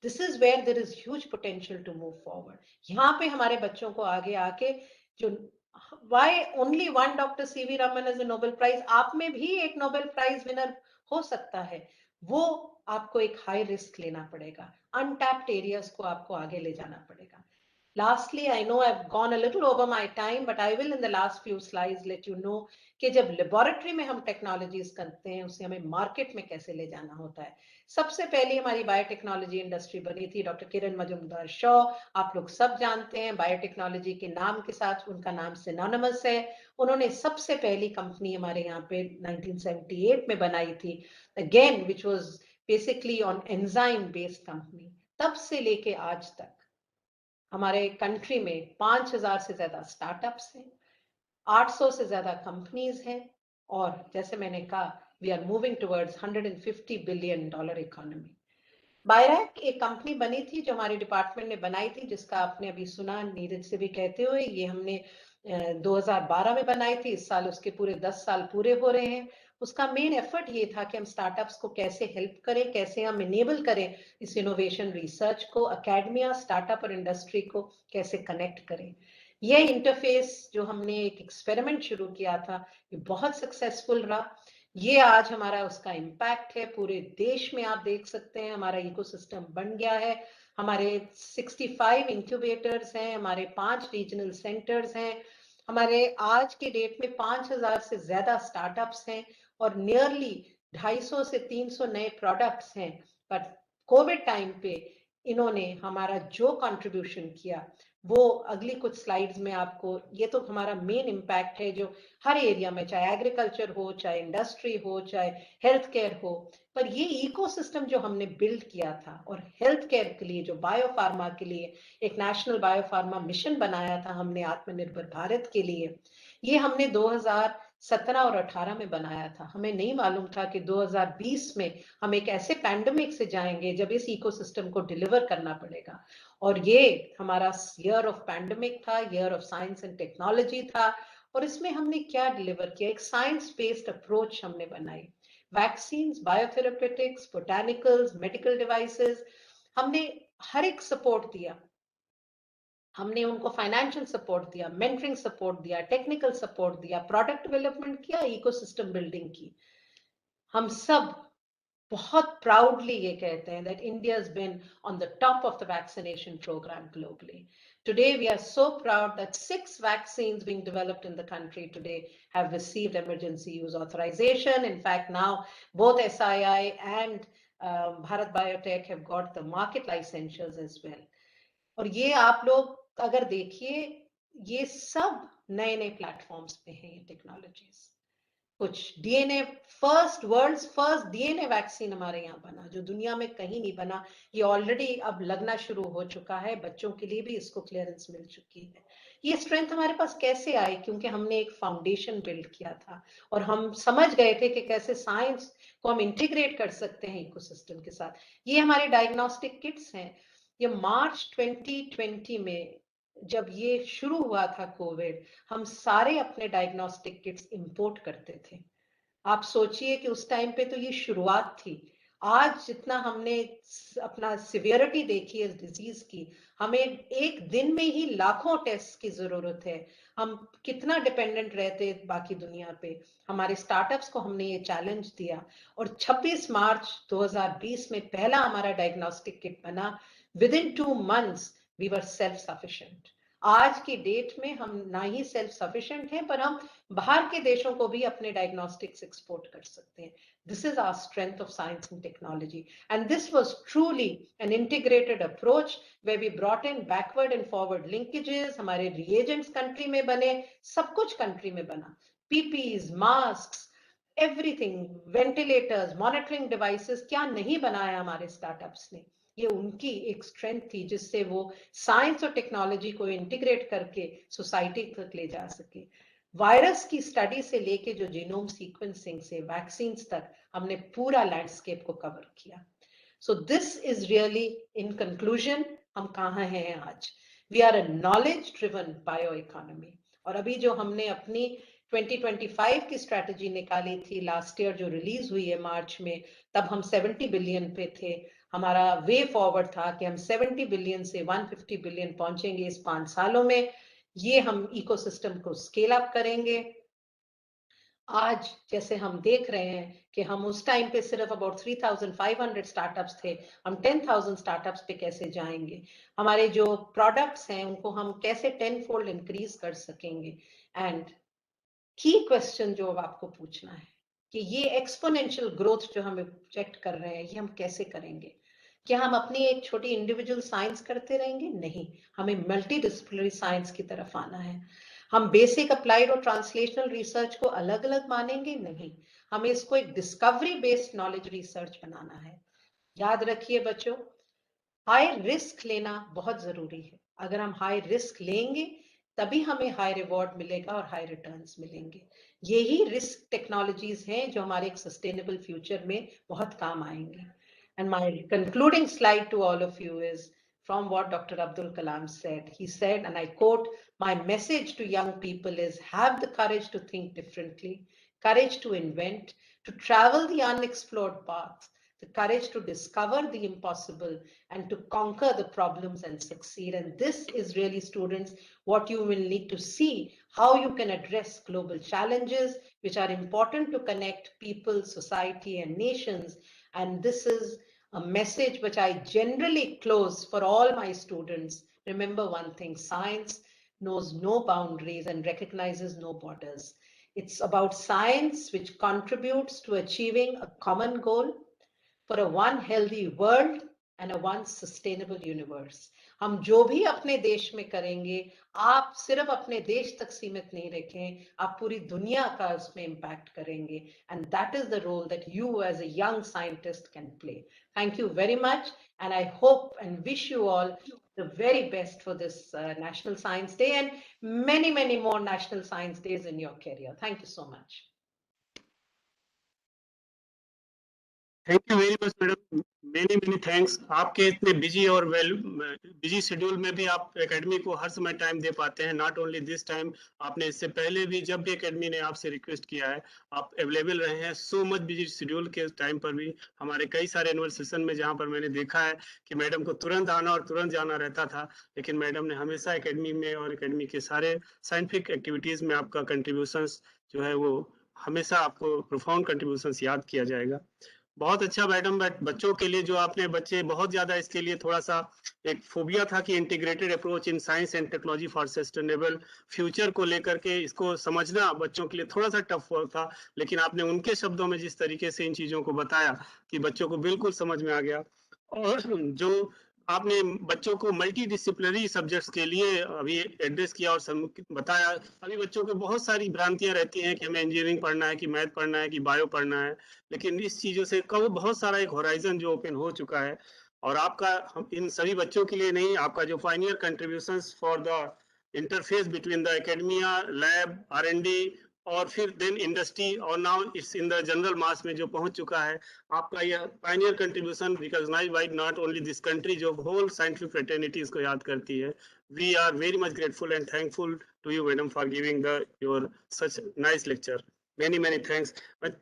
Speaker 1: This is where there is huge potential to move forward. यहाँ पे हमारे बच्चों को आगे आके जो why only one Dr. C.V. Raman as a Nobel Prize, आप में भी एक Nobel Prize winner हो सकता है, वो आपको एक हाई रिस्क लेना पड़ेगा, अनटैप्ड एरियाज को आपको आगे ले जाना पड़ेगा. Lastly, I know I've gone a little over my time, but I will in the last few slides let you know कि जब लेबोरेटरी में हम टेक्नोलॉजीज करते हैं उसे हमें मार्केट में कैसे ले जाना होता है. सबसे पहले हमारी बायोटेक्नोलॉजी इंडस्ट्री बनी थी डॉक्टर किरण मजुमदार शॉ. आप लोग सब जानते हैं बायोटेक्नोलॉजी के नाम के साथ उनका नाम सिनोनिमस है. उन्होंने सबसे पहली कंपनी हमारे यहाँ पे 1978 में बनाई थी, again which was basically on enzyme based company. तब से लेके आज तक हमारे कंट्री में 5000 से ज्यादा स्टार्टअप्स हैं, 800 से ज्यादा कंपनीज हैं, और जैसे मैंने कहा we are moving towards $150 billion economy. BIRAC एक कंपनी बनी थी जो हमारे डिपार्टमेंट ने बनाई थी, जिसका आपने अभी सुना नीरज से भी कहते हुए. ये हमने 2012 में बनाई थी. इस साल उसके पूरे 10 साल पूरे हो रहे हैं. उसका मेन एफर्ट ये था कि हम स्टार्टअप्स को कैसे हेल्प करें, कैसे हम इनेबल करें इस इनोवेशन रिसर्च को, अकेडमिया, स्टार्टअप और इंडस्ट्री को कैसे कनेक्ट करें. ये इंटरफेस जो हमने एक एक्सपेरिमेंट शुरू किया था, ये बहुत सक्सेसफुल रहा. ये आज हमारा उसका इम्पैक्ट है पूरे देश में. आप देख सकते हैं हमारा इकोसिस्टम बन गया है. हमारे 65 इंक्यूबेटर्स हैं, हमारे 5 रीजनल सेंटर्स हैं, हमारे आज के डेट में 5000 से ज्यादा स्टार्टअप्स हैं, और नियरली 250 से 300 नए प्रोडक्ट्स हैं. बट कोविड टाइम पे इन्होंने हमारा जो कंट्रीब्यूशन किया वो अगली कुछ स्लाइड्स में आपको, ये तो हमारा मेन इम्पैक्ट है जो हर एरिया में, चाहे एग्रीकल्चर हो, चाहे इंडस्ट्री हो, चाहे हेल्थ केयर हो, पर ये इकोसिस्टम जो हमने बिल्ड किया था और हेल्थ केयर के लिए, जो बायोफार्मा के लिए एक नेशनल बायोफार्मा मिशन बनाया था हमने आत्मनिर्भर भारत के लिए, ये हमने 2017 और 18 में बनाया था। हमें नहीं मालूम था कि 2020 में हम एक ऐसे पैंडेमिक से जाएंगे जब इस इकोसिस्टम को डिलीवर करना पड़ेगा। और ये हमारा ईयर ऑफ पैंडेमिक था, year of science and technology था। और इसमें हमने क्या डिलीवर किया, एक साइंस बेस्ड अप्रोच हमने बनाई। वैक्सीन्स, बायोथेरेपेटिक्स, बोटानिकल्स, मेडिकल डिवाइसेस, हमने हर एक सपोर्ट दिया। हमने उनको फाइनेंशियल सपोर्ट दिया, मेंटरिंग सपोर्ट दिया, टेक्निकल सपोर्ट दिया, प्रोडक्ट डेवलपमेंट किया, इकोसिस्टम बिल्डिंग की। हम सब बहुत proudly ये कहते हैं that India has been on the top of the vaccination program globally. Today we are so proud that 6 vaccines being developed in the country today have received emergency use authorization. In fact, now both SII and Bharat Biotech have got the market licensures as well. और ये आप लोग अगर देखिए, ये सब नए नए प्लेटफॉर्म्स पे हैं ये टेक्नोलॉजीज। कुछ DNA first, world's first DNA vaccine हमारे यहाँ बना, जो दुनिया में कहीं नहीं बना। ये ऑलरेडी अब लगना शुरू हो चुका है, बच्चों के लिए भी इसको क्लियरेंस मिल चुकी है। ये स्ट्रेंथ हमारे पास कैसे आई? क्योंकि हमने एक फाउंडेशन बिल्ड किया था और हम समझ गए थे कि कैसे साइंस को हम इंटीग्रेट कर सकते हैं इकोसिस्टम के साथ। ये हमारे डायग्नोस्टिक किट्स हैं। ये मार्च 2020 में जब ये शुरू हुआ था कोविड, हम सारे अपने डायग्नोस्टिक किट्स इंपोर्ट करते थे। आप सोचिए कि उस टाइम पे तो ये शुरुआत थी। आज जितना हमने अपना सिवियरिटी देखी है इस डिजीज की, हमें एक दिन में ही लाखों टेस्ट की जरूरत है। हम कितना डिपेंडेंट रहते बाकी दुनिया पे। हमारे स्टार्टअप्स को हमने ये चैलेंज दिया और 26 मार्च 2020 में पहला हमारा डायग्नोस्टिक किट बना। Within 2 months we were self sufficient. आज की डेट में हम ना ही सेल्फ सफिशिएंट हैं, पर हम बाहर के देशों को भी अपने डायग्नोस्टिक्स एक्सपोर्ट कर सकते हैं। This is our strength of science and technology, and this was truly an integrated approach where we brought in backward and forward linkages. हमारे रिएजेंट्स कंट्री में बने, सब कुछ कंट्री में बना। PPEs, mask, everything, ventilators, monitoring devices, क्या नहीं बनाया हमारे स्टार्टअप्स ने। ये उनकी एक स्ट्रेंथ थी जिससे वो साइंस और टेक्नोलॉजी को इंटीग्रेट करके सोसाइटी तक ले जा सके। वायरस की स्टडी से लेके जो जीनोम सीक्वेंसिंग से वैक्सीन्स तक हमने पूरा लैंडस्केप को कवर किया। So this is really, in conclusion, हम कहाँ हैं आज? We are a knowledge driven bio economy. और अभी जो हमने अपनी 2025 की स्ट्रेटजी निकाली थी लास्ट ईयर, जो रिलीज हुई है मार्च में, तब हम 70 बिलियन पे थे। हमारा वे फॉरवर्ड था कि हम 70 बिलियन से 150 बिलियन पहुंचेंगे इस 5 सालों में। ये हम इकोसिस्टम को स्केल अप करेंगे। आज जैसे हम देख रहे हैं कि हम उस टाइम पे सिर्फ अबाउट 3,500 स्टार्टअप्स थे, हम 10,000 स्टार्टअप्स पे कैसे जाएंगे? हमारे जो प्रोडक्ट्स हैं उनको हम कैसे 10 फोल्ड इंक्रीज कर सकेंगे? एंड की क्वेश्चन जो आपको पूछना है कि ये एक्सपोनेंशियल ग्रोथ जो हम प्रोजेक्ट कर रहे हैं, ये हम कैसे करेंगे? क्या हम अपनी एक छोटी इंडिविजुअल साइंस करते रहेंगे? नहीं, हमें मल्टी डिसिप्लिनरी साइंस की तरफ आना है। हम बेसिक, अप्लाइड और ट्रांसलेशनल रिसर्च को अलग अलग मानेंगे? नहीं, हमें इसको एक डिस्कवरी बेस्ड नॉलेज रिसर्च बनाना है। याद रखिए बच्चों, हाई रिस्क लेना बहुत जरूरी है। अगर हम हाई रिस्क लेंगे तभी हमें हाई रिवॉर्ड मिलेगा और हाई रिटर्न्स मिलेंगे। यही रिस्क टेक्नोलॉजीज हैं जो हमारे एक सस्टेनेबल फ्यूचर में बहुत काम आएंगे। And my concluding slide to all of you is from what Dr. Abdul Kalam said. He said, and I quote, "My message to young people is have the courage to think differently, courage to invent, to travel the unexplored path, the courage to discover the impossible and to conquer the problems and succeed." And this is really, students, what you will need to see, how you can address global challenges, which are important to connect people, society, and nations. And this is a message which I generally close for all my students. Remember one thing, science knows no boundaries and recognizes no borders. It's about science which contributes to achieving a common goal for a one healthy world and a one sustainable universe. हम जो भी अपने देश में करेंगे, आप सिर्फ अपने देश तक सीमित नहीं रखें, आप पूरी दुनिया का उसमें इम्पैक्ट करेंगे, and that is the role that you as a young scientist can play. Thank you very much, and I hope and wish you all the very best for this National Science Day and many, many more National Science Days in your career. Thank you so much.
Speaker 2: Thank you very much madam, many thanks. आपके इतने busy schedule में भी आप academy को हर समय time दे पाते हैं। Not only this time, आपने इससे पहले भी जब भी एकेडमी ने आपसे रिक्वेस्ट किया है आप अवेलेबल रहे हैं। सो मच बिजी शेड्यूल के टाइम पर भी हमारे कई सारे एनुअल सेशन में जहां पर मैंने देखा है कि मैडम को तुरंत आना और तुरंत जाना रहता था, लेकिन मैडम ने हमेशा एकेडमी में और एकेडमी के सारे साइंटिफिक एक्टिविटीज में आपका कंट्रीब्यूशंस जो है वो हमेशा आपको प्रोफाउंड कंट्रीब्यूशंस याद किया जाएगा। बहुत अच्छा मैडम। बच्चों के लिए जो आपने, बच्चे बहुत ज्यादा इसके लिए थोड़ा सा एक फोबिया था कि integrated approach in science and technology for sustainable future को लेकर के इसको समझना बच्चों के लिए थोड़ा सा टफ था, लेकिन आपने उनके शब्दों में जिस तरीके से इन चीजों को बताया कि बच्चों को बिल्कुल समझ में आ गया। और जो आपने बच्चों को मल्टी डिसिप्लिनरी सब्जेक्ट्स के लिए अभी एड्रेस किया और बताया, अभी बच्चों को बहुत सारी भ्रांतियां रहती हैं कि हमें इंजीनियरिंग पढ़ना है कि मैथ पढ़ना है कि बायो पढ़ना है, लेकिन इस चीजों से कब बहुत सारा एक होराइजन जो ओपन हो चुका है। और आपका इन सभी बच्चों के लिए नहीं, आपका जो final contributions for the interface between the academia, lab, R&D और फिर देन इंडस्ट्री और now it's in the general mass में जो पहुंच चुका है, आपका यह pioneer contribution recognised by not only this country, जो होल साइंटिफिक फ्रेटर्निटी इसको याद करती है। We are very much grateful and thankful to you madam for giving the your such nice lecture. Many thanks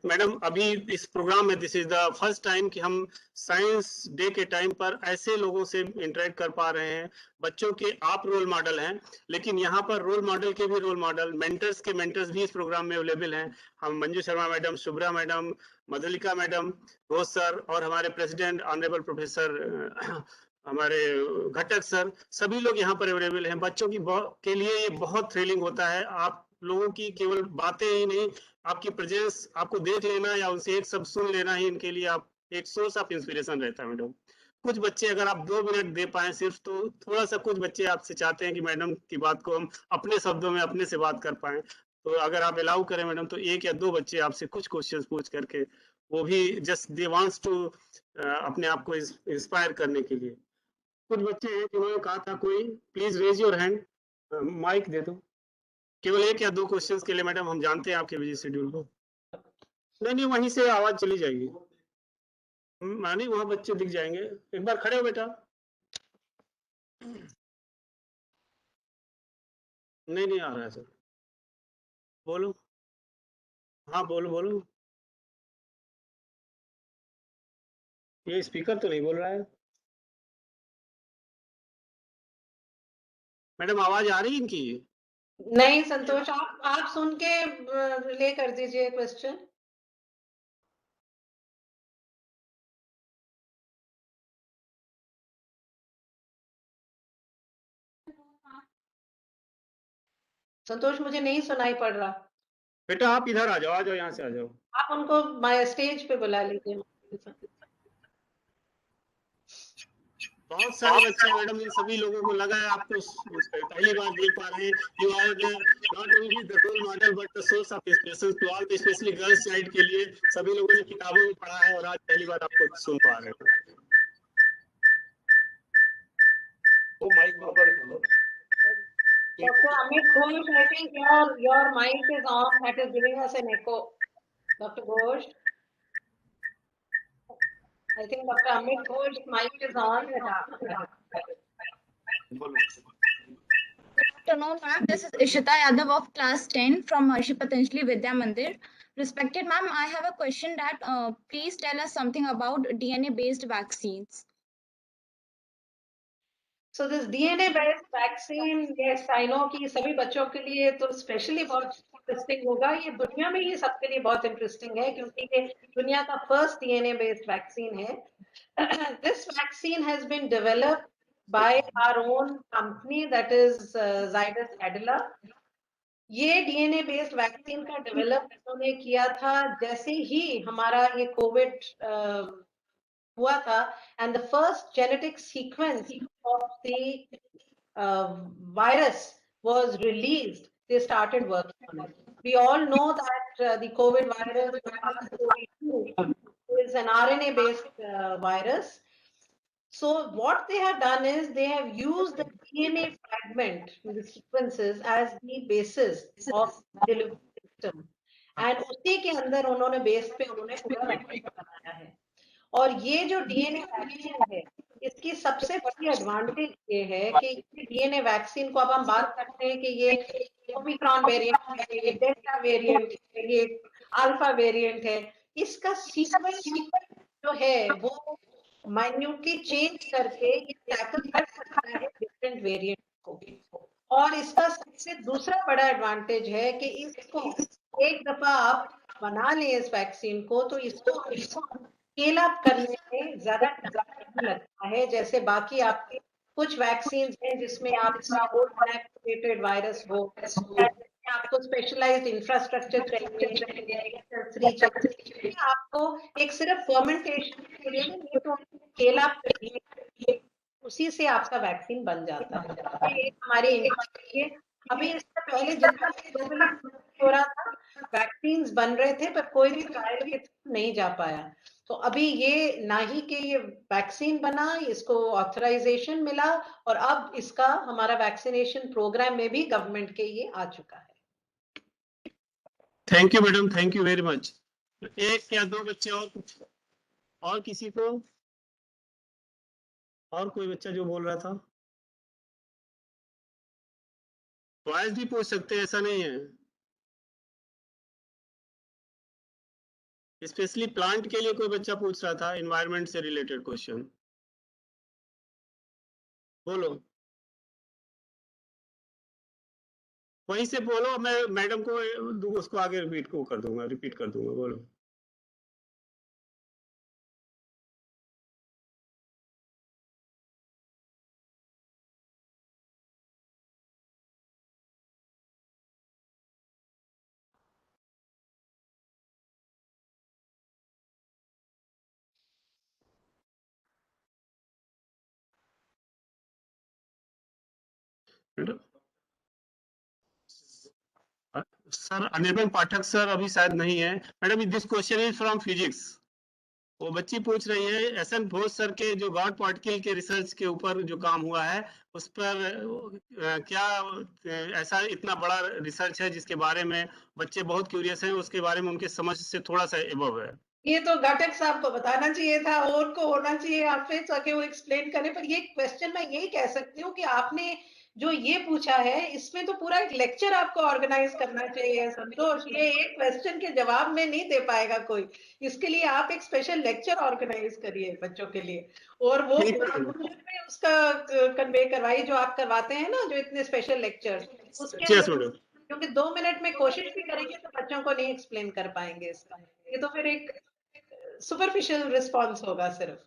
Speaker 2: madam. अभी इस programme में this is the first time कि हम साइंस डे के टाइम पर ऐसे लोगों से इंटरेक्ट कर पा रहे हैं। बच्चों के आप रोल मॉडल हैं, लेकिन यहाँ पर रोल मॉडल के भी रोल मॉडल, मेंटर्स के मेंटर्स भी इस प्रोग्राम में अवेलेबल हैं। हम Manju Sharma madam, Shubhra madam, Madhulika madam, Ghosh sir और हमारे प्रेसिडेंट ऑनरेबल प्रोफेसर हमारे घटक सर, सभी लोग यहाँ पर अवेलेबल हैं। बच्चों के लिए ये बहुत थ्रिलिंग होता है। आप लोगों की केवल बातें ही नहीं, आपकी प्रेजेंस, आपको देख लेना या उनसे एक शब्द सुन लेना ही इनके लिए आप एक सोर्स ऑफ इंस्पिरेशन रहता है मैडम। कुछ बच्चे अगर आप 2 मिनट दे पाए सिर्फ, तो थोड़ा सा कुछ बच्चे आपसे चाहते हैं कि मैडम की बात को हम अपने शब्दों में अपने से बात कर पाए, तो अगर आप अलाउ करें मैडम तो 1 या 2 बच्चे आपसे कुछ क्वेश्चंस पूछ करके, वो भी जस्ट दे वांट्स टू अपने आप को इंस्पायर करने के लिए। कुछ बच्चे हैं जिन्होंने कहा था, कोई please raise your hand, mic दे दो। केवल 1 या 2 क्वेश्चंस के लिए मैडम, हम जानते हैं आपके बिजी शेड्यूल को। नहीं, वहीं से आवाज चली जाएगी। मानी वहां बच्चे दिख जाएंगे। एक बार खड़े हो बेटा। नहीं आ रहा है सर। बोलो। हाँ बोलो। ये स्पीकर तो नहीं बोल रहा है मैडम, आवाज आ रही है इनकी?
Speaker 1: नहीं संतोष, आप सुन के रिले कर दीजिए क्वेश्चन। संतोष, मुझे नहीं सुनाई पड़ रहा।
Speaker 2: बेटा आप इधर आ जाओ, यहाँ से आ जाओ।
Speaker 1: आप उनको स्टेज पे बुला लीजिए।
Speaker 2: बहुत सारे बच्चे मैडम, इन सभी लोगों को लगा है आपको पहली बार देख पा रहे हैं। You are not only the role model but the source of inspiration to all, specially girls side के लिए। सभी लोगों ने किताबों में पढ़ा है और आज पहली बार आपको सुन पा रहे हैं। वो माइक ऊपर खोलो।
Speaker 1: Dr. Amit Ghosh, I think your mic is on. That is giving us an echo. Dr. Ghosh, I think Dr. Amit Ghosh mic is on.
Speaker 3: Good afternoon, ma'am. This is Ishita Yadav of class 10 from Maharishi Patanjali Vidya Mandir. Respected ma'am, I have a question that please tell us something about DNA-based vaccines.
Speaker 1: So this DNA-based vaccine, yes, I know कि सभी बच्चों के लिए तो specially बहुत interesting होगा। ये दुनिया में ही सबके लिए बहुत इंटरेस्टिंग है क्योंकि ये दुनिया का फर्स्ट DNA-based वैक्सीन है। This vaccine has been developed by our own company, that is Zydus Cadila. ये DNA बेस्ड वैक्सीन का डेवलप उन्होंने किया था जैसे ही हमारा ये कोविड हुआ था, and the first genetic sequence of the virus was released, they started working on it. We all know that the COVID virus, SARS-CoV-2, is an RNA-based virus. So what they have done is they have used the DNA fragment, the sequences, as the basis of delivery system. And उसी के अंदर उन्होंने base पे उन्होंने पूरा vaccine बनाया है. और ये जो डीएनए वैक्सीन है, इसकी सबसे बड़ी एडवांटेज ये है कि डीएनए वैक्सीन को अब हम बात करते हैं कि ये ओमिक्रॉन वेरिएंट है, ये डेल्टा वेरिएंट है, ये अल्फा वेरिएंट है, इसका सीक्वेंस जो है वो माइन्यूटली चेंज करके ये टैकल कर सकता है डिफरेंट वेरिएंट को. और इसका सबसे दूसरा बड़ा एडवांटेज है कि इसको एक दफा आप बना लें इस वैक्सीन को, तो इसको स्केल अप करने में ज्यादा टाइम लगता है. जैसे बाकी आपके कुछ वैक्सीन हैं जिसमें आपका इनएक्टिवेटेड वायरस हो, आपको स्पेशलाइज्ड इंफ्रास्ट्रक्चर चाहिए, आपको एक सिर्फ फर्मेंटेशन के लिए स्केल अप करके उसी से आपका वैक्सीन बन जाता है. ये हमारे इंडिया, अभी इससे पहले जितना डेवलप हो रहा था, वैक्सीन बन रहे थे पर कोई भी ट्रायल के थ्रू नहीं जा पाया. तो अभी ये ना ही कि ये वैक्सीन बना, इसको ऑथराइजेशन मिला, और अब इसका हमारा वैक्सीनेशन प्रोग्राम में भी गवर्नमेंट के ये आ चुका है.
Speaker 2: Thank you madam, thank you very much. एक या दो बच्चे और किसी को, और कोई बच्चा जो बोल रहा था? वॉइस भी पूछ सकते हैं, ऐसा नहीं है. स्पेशली प्लांट के लिए कोई बच्चा पूछ रहा था, एनवायरनमेंट से रिलेटेड क्वेश्चन. बोलो, वहीं से बोलो, मैं मैडम को उसको आगे रिपीट कर दूंगा. बोलो. सर अनिर्बन पाठक सर अभी शायद नहीं है. Madam this question is from physics. वो बच्ची पूछ रही है एसएन बोस सर के जो गॉड पार्टिकल के रिसर्च के ऊपर जो काम हुआ है, उस पर क्या ऐसा इतना बड़ा रिसर्च है जिसके बारे में बच्चे बहुत क्यूरियस हैं, उसके बारे में उनके समझ से थोड़ा सा एबव है.
Speaker 1: ये तो घटक साहब को बताना चाहिए था, और को होना चाहिए आपसे ताकि वो एक्सप्लेन करें. पर ये क्वेश्चन मैं यही कह सकती हूँ कि आपने जो ये पूछा है, इसमें तो पूरा एक लेक्चर आपको ऑर्गेनाइज करना चाहिए संतोष. ये एक क्वेश्चन के जवाब में नहीं दे पाएगा कोई. इसके लिए आप एक स्पेशल लेक्चर ऑर्गेनाइज करिए बच्चों के लिए, और वो में उसका कन्वे करवाइए जो आप करवाते हैं ना, जो इतने स्पेशल लेक्चर, उसके क्योंकि 2 मिनट में कोशिश भी करेंगे तो बच्चों को नहीं एक्सप्लेन कर पाएंगे इसका. ये तो फिर एक सुपरफिशियल रिस्पॉन्स होगा सिर्फ.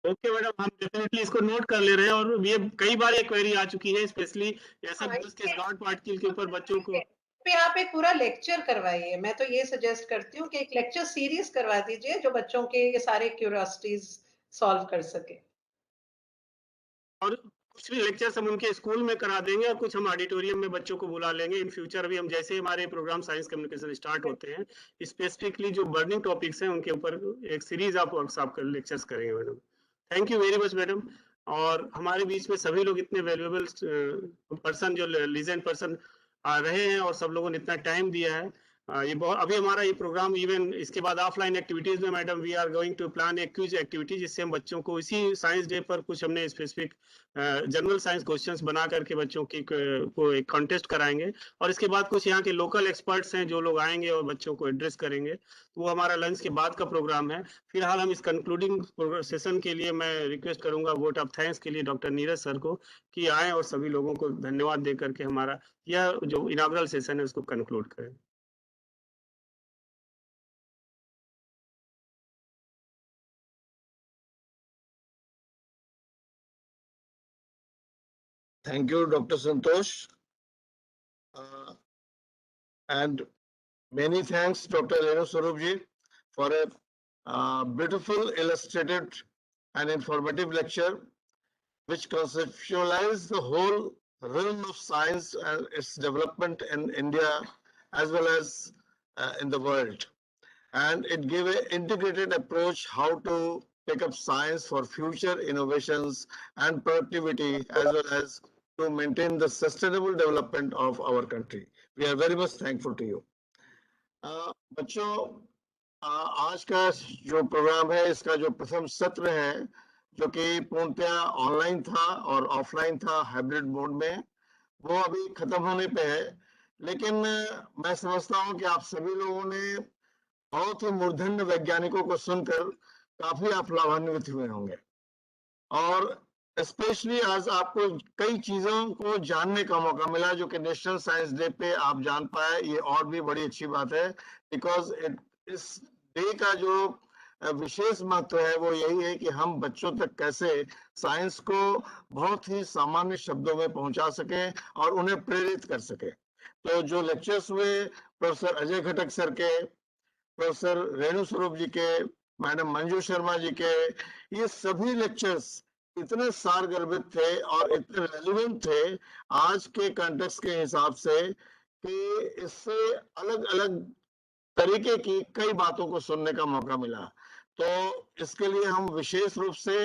Speaker 2: ओके मैडम, हम डेफिनेटली इसको नोट कर ले रहे हैं, और ये कई बार एक क्वेरी आ चुकी है स्पेशली ऐसा के गॉड पार्टिकल के ऊपर बच्चों को
Speaker 1: पे आप एक पूरा लेक्चर करवाइए. मैं तो ये सजेस्ट करती हूँ कि एक लेक्चर सीरीज करवा दीजिए जो बच्चों के ये सारे क्यूरियोसिटीज सॉल्व कर सके.
Speaker 2: और कुछ भी लेक्चर्स हम उनके स्कूल में करा देंगे, और कुछ हम ऑडिटोरियम में बच्चों को बुला लेंगे. इन फ्यूचर भी हम जैसे हमारे प्रोग्राम साइंस कम्युनिकेशन स्टार्ट होते हैं, स्पेसिफिकली जो बर्निंग टॉपिक्स हैं उनके ऊपर एक सीरीज आप वर्कशॉप कर लेक्चर्स करेंगे madam. Thank you very much madam. और हमारे बीच में सभी लोग इतने वैल्यूएबल पर्सन, जो लीजेंड पर्सन रहे हैं, और सब लोगों ने इतना टाइम दिया है. ये बहुत, अभी हमारा ये प्रोग्राम इवन इसके बाद ऑफलाइन एक्टिविटीज में madam we are going to plan a quiz activity, जिससे हम बच्चों को इसी साइंस डे पर कुछ हमने स्पेसिफिक जनरल साइंस क्वेश्चंस बना करके बच्चों की को एक कॉन्टेस्ट कराएंगे. और इसके बाद कुछ यहाँ के लोकल एक्सपर्ट्स हैं जो लोग आएंगे और बच्चों को एड्रेस करेंगे. तो वो हमारा लंच के बाद का प्रोग्राम है. फिलहाल हम इस कंक्लूडिंग सेशन के लिए मैं रिक्वेस्ट करूंगा वोट ऑफ थैंक्स के लिए डॉक्टर नीरज सर को कि आए और सभी लोगों को धन्यवाद दे करके हमारा यह जो इनाग्रल सेशन है उसको कंक्लूड करें.
Speaker 4: Thank you, Dr. Santosh. And many thanks, Dr. Renu Swaroop ji, for a beautiful, illustrated, and informative lecture, which conceptualized the whole realm of science and its development in India as well as in the world. And it gave an integrated approach how to take up science for future innovations and productivity, as well as to maintain the sustainable development of our country. We are very much thankful to you. बच्चों, आज का जो programme है, इसका जो प्रथम सत्र है, जो कि पूर्णतया ऑनलाइन था और ऑफलाइन था हाइब्रिड मोड में, वो अभी खत्म होने पे है। लेकिन मैं समझता हूं कि आप सभी लोगों ने बहुत ही मूर्धन्य वैज्ञानिकों को सुनकर काफी आप लाभान्वित हुए होंगे, और स्पेशली आज आपको कई चीजों को जानने का मौका मिला जो कि नेशनल साइंस डे पे आप जान पाए। ये और भी बड़ी अच्छी बात है, बिकॉज इस डे का जो विशेष महत्व है वो यही है कि हम बच्चों तक कैसे साइंस को बहुत ही सामान्य शब्दों में पहुंचा सके और उन्हें प्रेरित कर सके। तो जो लेक्चर्स हुए प्रोफेसर अजय घटक सर के, प्रोफेसर रेणु स्वरूप जी के, मैडम मंजू शर्मा जी के, ये सभी लेक्चर्स इतने सारगर्भित थे और इतने रेलिवेंट थे आज के कॉन्टेक्स्ट के हिसाब से कि इससे अलग अलग तरीके की कई बातों को सुनने का मौका मिला। तो इसके लिए हम विशेष रूप से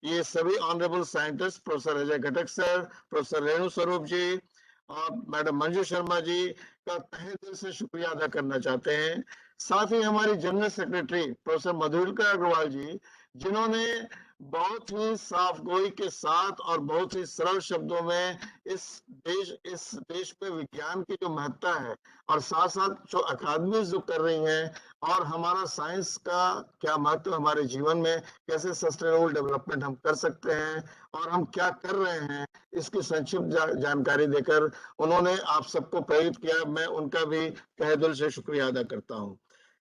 Speaker 4: ये सभी ऑनरेबल साइंटिस्ट, प्रोफेसर अजय घटक सर, प्रोफेसर रेणु स्वरूप जी और मैडम मंजू शर्मा जी का तहे दिल से शुक्रिया अदा करना चाहते हैं। साथ ही हमारी general secretary professor Madhulika Agarwal ji, जिन्होंने बहुत ही साफ गोई के साथ और बहुत ही सरल शब्दों में इस देश में विज्ञान की जो महत्ता है और साथ साथ जो अकादमी जो कर रही हैं और हमारा साइंस का क्या महत्व हमारे जीवन में, कैसे सस्टेनेबल डेवलपमेंट हम कर सकते हैं और हम क्या कर रहे हैं, इसकी संक्षिप्त जानकारी देकर उन्होंने आप सबको प्रेरित किया। मैं उनका भी तहे दिल से शुक्रिया अदा करता हूँ।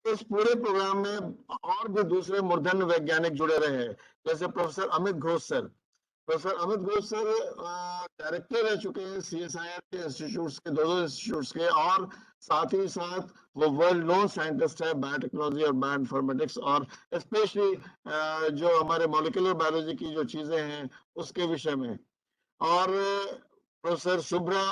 Speaker 4: इस पूरे प्रोग्राम में और भी दूसरे मूर्धन्य वैज्ञानिक जुड़े रहे, जैसे professor Amit Ghosh sir. Professor Amit Ghosh sir director रह चुके हैं CSIR के इंस्टीट्यूट्स के, दो इंस्टीट्यूट्स के, और साथ ही साथ वो वर्ल्ड नोन साइंटिस्ट है बायोटेक्नोलॉजी और बायोइन्फॉर्मेटिक्स, और स्पेशली जो हमारे मॉलिक्यूलर बायोलॉजी की जो चीजें हैं उसके विषय में। और प्रोफेसर शुभ्रा,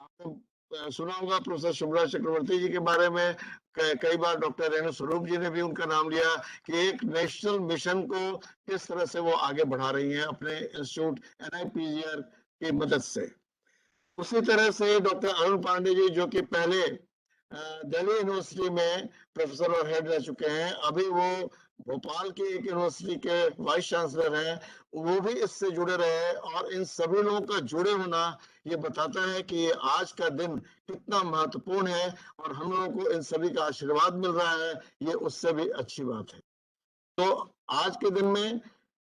Speaker 4: आपने सुना होगा प्रोफेसर शुभ्रा चक्रवर्ती जी के बारे में, कई बार डॉक्टर रेणु स्वरूप जी ने भी उनका नाम लिया कि एक नेशनल मिशन को किस तरह से वो आगे बढ़ा रही हैं अपने इंस्टीट्यूट NIPGR की मदद से। उसी तरह से डॉक्टर अरुण पांडे जी, जो कि पहले दिल्ली यूनिवर्सिटी में प्रोफेसर और हेड रह चुके हैं, अभी वो भोपाल की एक यूनिवर्सिटी के वाइस चांसलर हैं, वो भी इससे जुड़े रहे। और इन सभी लोगों का जुड़े होना ये बताता है कि ये आज का दिन कितना महत्वपूर्ण है और हम लोगों को इन सभी का आशीर्वाद मिल रहा है, ये उससे भी अच्छी बात है। तो आज के दिन में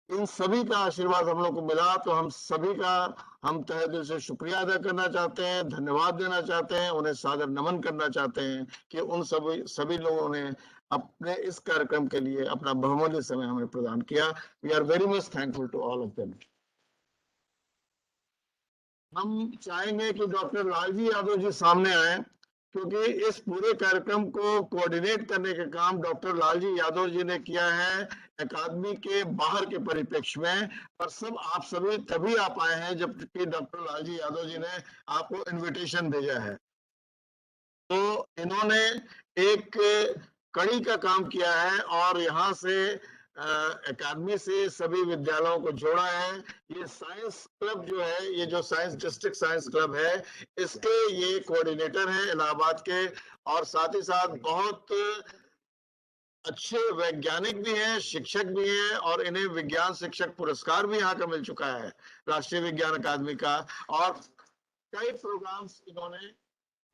Speaker 4: इन सभी का आशीर्वाद हम लोग को मिला, तो हम सभी का हम तहे दिल से शुक्रिया अदा करना चाहते हैं, धन्यवाद देना चाहते हैं, उन्हें सादर नमन करना चाहते हैं कि उन सभी लोगों ने अपने इस कार्यक्रम के लिए अपना बहुमूल्य समय हमें प्रदान किया। We are very much thankful to all of them. हम चाहेंगे कि डॉक्टर लालजी यादव जी सामने आए, क्योंकि इस पूरे कार्यक्रम को कोऑर्डिनेट करने का काम डॉक्टर लालजी यादव जी ने किया है अकादमी के बाहर के परिप्रेक्ष्य में, और आप सभी तभी आप आए हैं जबकि डॉक्टर लालजी यादव जी ने आपको इनविटेशन भेजा है। तो इन्होंने एक कड़ी का काम किया है और यहाँ से अकादमी से सभी विद्यालयों को जोड़ा है। ये साइंस क्लब जो है, ये जो साइंस डिस्ट्रिक्ट साइंस क्लब है, इसके ये कोऑर्डिनेटर हैं इलाहाबाद के, और साथ ही साथ बहुत अच्छे वैज्ञानिक भी हैं, शिक्षक भी हैं, और इन्हें विज्ञान शिक्षक पुरस्कार भी यहाँ का मिल चुका है राष्ट्रीय विज्ञान अकादमी का, और कई प्रोग्राम्स इन्होंने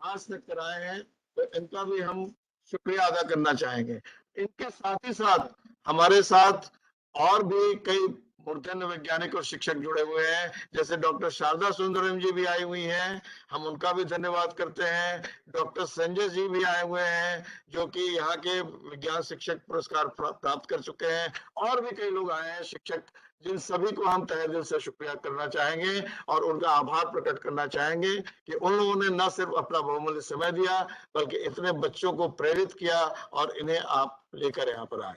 Speaker 4: आज तक कराए हैं, तो इनका भी हम शुक्रिया अदा करना चाहेंगे। इनके साथ ही साथ हमारे साथ और भी कई मूर्धन्य वैज्ञानिक और शिक्षक जुड़े हुए हैं, जैसे डॉक्टर शारदा सुंदरम जी भी आई हुई हैं, हम उनका भी धन्यवाद करते हैं। डॉक्टर संजय जी भी आए हुए हैं जो कि यहाँ के विज्ञान शिक्षक पुरस्कार प्राप्त कर चुके हैं, और भी कई लोग आए हैं शिक्षक, जिन सभी को हम तहे दिल से शुक्रिया करना चाहेंगे और उनका आभार प्रकट करना चाहेंगे कि उन लोगों ने न सिर्फ अपना बहुमूल्य समय दिया बल्कि इतने बच्चों को प्रेरित किया और इन्हें आप लेकर यहाँ पर आए।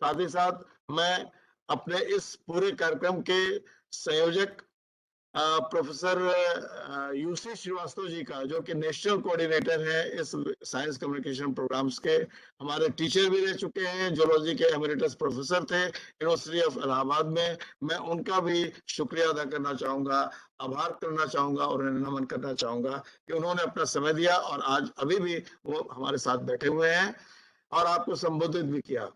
Speaker 4: साथ ही साथ मैं अपने इस पूरे कार्यक्रम के संयोजक प्रोफेसर यूसी श्रीवास्तव जी का, जो कि नेशनल कोऑर्डिनेटर है इस साइंस कम्युनिकेशन प्रोग्राम्स के, हमारे टीचर भी रह चुके हैं, जूलॉजी के एमेरिटस प्रोफेसर थे यूनिवर्सिटी ऑफ इलाहाबाद में, मैं उनका भी शुक्रिया अदा करना चाहूंगा, आभार करना चाहूंगा और उन्हें नमन करना चाहूंगा कि उन्होंने अपना समय दिया और आज अभी भी वो हमारे साथ बैठे हुए हैं और आपको संबोधित भी किया।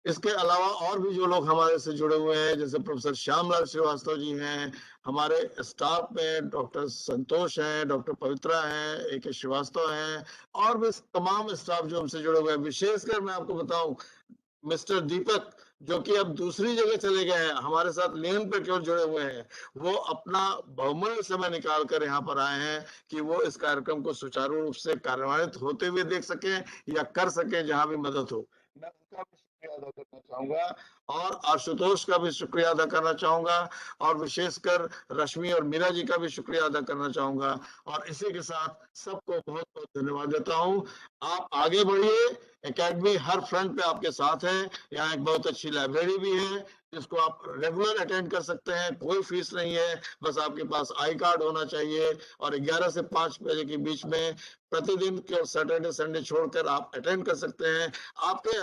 Speaker 4: इसके अलावा और भी जो लोग हमारे से जुड़े हुए हैं, जैसे प्रोफेसर श्यामलाल श्रीवास्तव जी हैं, हमारे स्टाफ में डॉक्टर संतोष हैं, डॉक्टर पवित्रा हैं, ए.के. श्रीवास्तव हैं, और भी तमाम स्टाफ जो हमसे जुड़े हुए हैं। विशेषकर मैं आपको बताऊं, मिस्टर दीपक जो कि अब दूसरी जगह चले गए हैं, हमारे साथ लेन पे क्यों जुड़े हुए हैं, वो अपना बहुमूल्य समय निकाल कर यहाँ पर आए हैं कि वो इस कार्यक्रम को सुचारू रूप से कार्यान्वित होते हुए देख सकें या कर सकें जहां भी मदद हो। मैं उनका भी शुक्रिया अदा करना चाहूंगा और आशुतोष का भी शुक्रिया अदा करना चाहूंगा और विशेषकर रश्मि और मीरा जी का भी शुक्रिया अदा करना चाहूंगा और इसी के साथ सबको बहुत बहुत धन्यवाद देता हूं। आप आगे बढ़िए, एकेडमी हर फ्रंट पे आपके साथ है। यहाँ एक बहुत अच्छी लाइब्रेरी भी है जिसको आप रेगुलर अटेंड कर सकते हैं, कोई फीस नहीं है, बस आपके पास आई कार्ड होना चाहिए और 11 से 5 बजे के बीच में प्रतिदिन के सैटरडे संडे छोड़कर आप अटेंड कर सकते हैं। आपके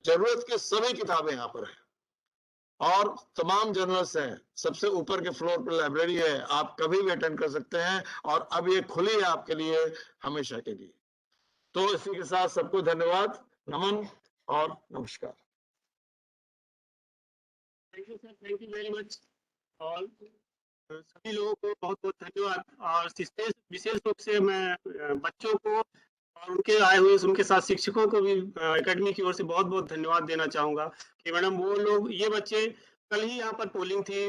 Speaker 4: जरूरत की सभी किताबें यहाँ पर हैं और तमाम जर्नल्स हैं। सबसे ऊपर के फ्लोर पर लाइब्रेरी है, आप कभी भी अटेंड कर सकते हैं और अब ये खुली है आपके लिए हमेशा के लिए। तो इसी के साथ सबको धन्यवाद, नमन और नमस्कार।
Speaker 2: Thank you sir, thank you very much. और सभी लोगों को बहुत बहुत धन्यवाद और विशेष रूप से मैं बच्चों को और उनके आए हुए उनके साथ शिक्षकों को भी एकेडमी की ओर से बहुत बहुत धन्यवाद देना चाहूंगा कि मैडम वो लोग, ये बच्चे, कल ही यहाँ पर पोलिंग थी,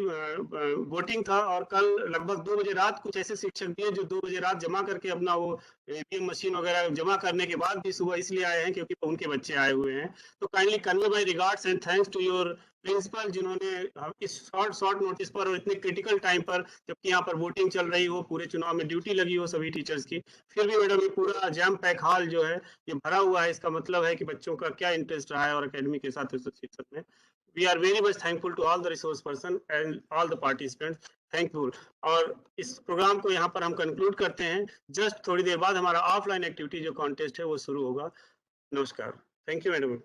Speaker 2: वोटिंग था और कल लगभग 2 बजे रात कुछ ऐसे शिक्षक दिए जो 2 बजे रात जमा करके अपना वो ईवीएम मशीन वगैरह जमा करने के बाद भी सुबह इसलिए आए हैं क्योंकि उनके बच्चे आए हुए हैं। तो kindly convey my regards and thanks to your principal जिन्होंने इस शॉर्ट नोटिस पर और इतने क्रिटिकल टाइम पर, जबकि यहाँ पर वोटिंग चल रही हो, पूरे चुनाव में ड्यूटी लगी हो सभी टीचर्स की, फिर भी मैडम ये पूरा जैम पैक हॉल जो है ये भरा हुआ है। इसका मतलब है कि बच्चों का क्या इंटरेस्ट रहा है और एकेडमी के साथ शिक्षक में। We are very much thankful to all the resource person and all the participants. Thankful। और इस प्रोग्राम को यहाँ पर हम कंक्लूड करते हैं। जस्ट थोड़ी देर बाद हमारा ऑफलाइन एक्टिविटी जो कॉन्टेस्ट है वो शुरू होगा। नमस्कार। Thank you madam.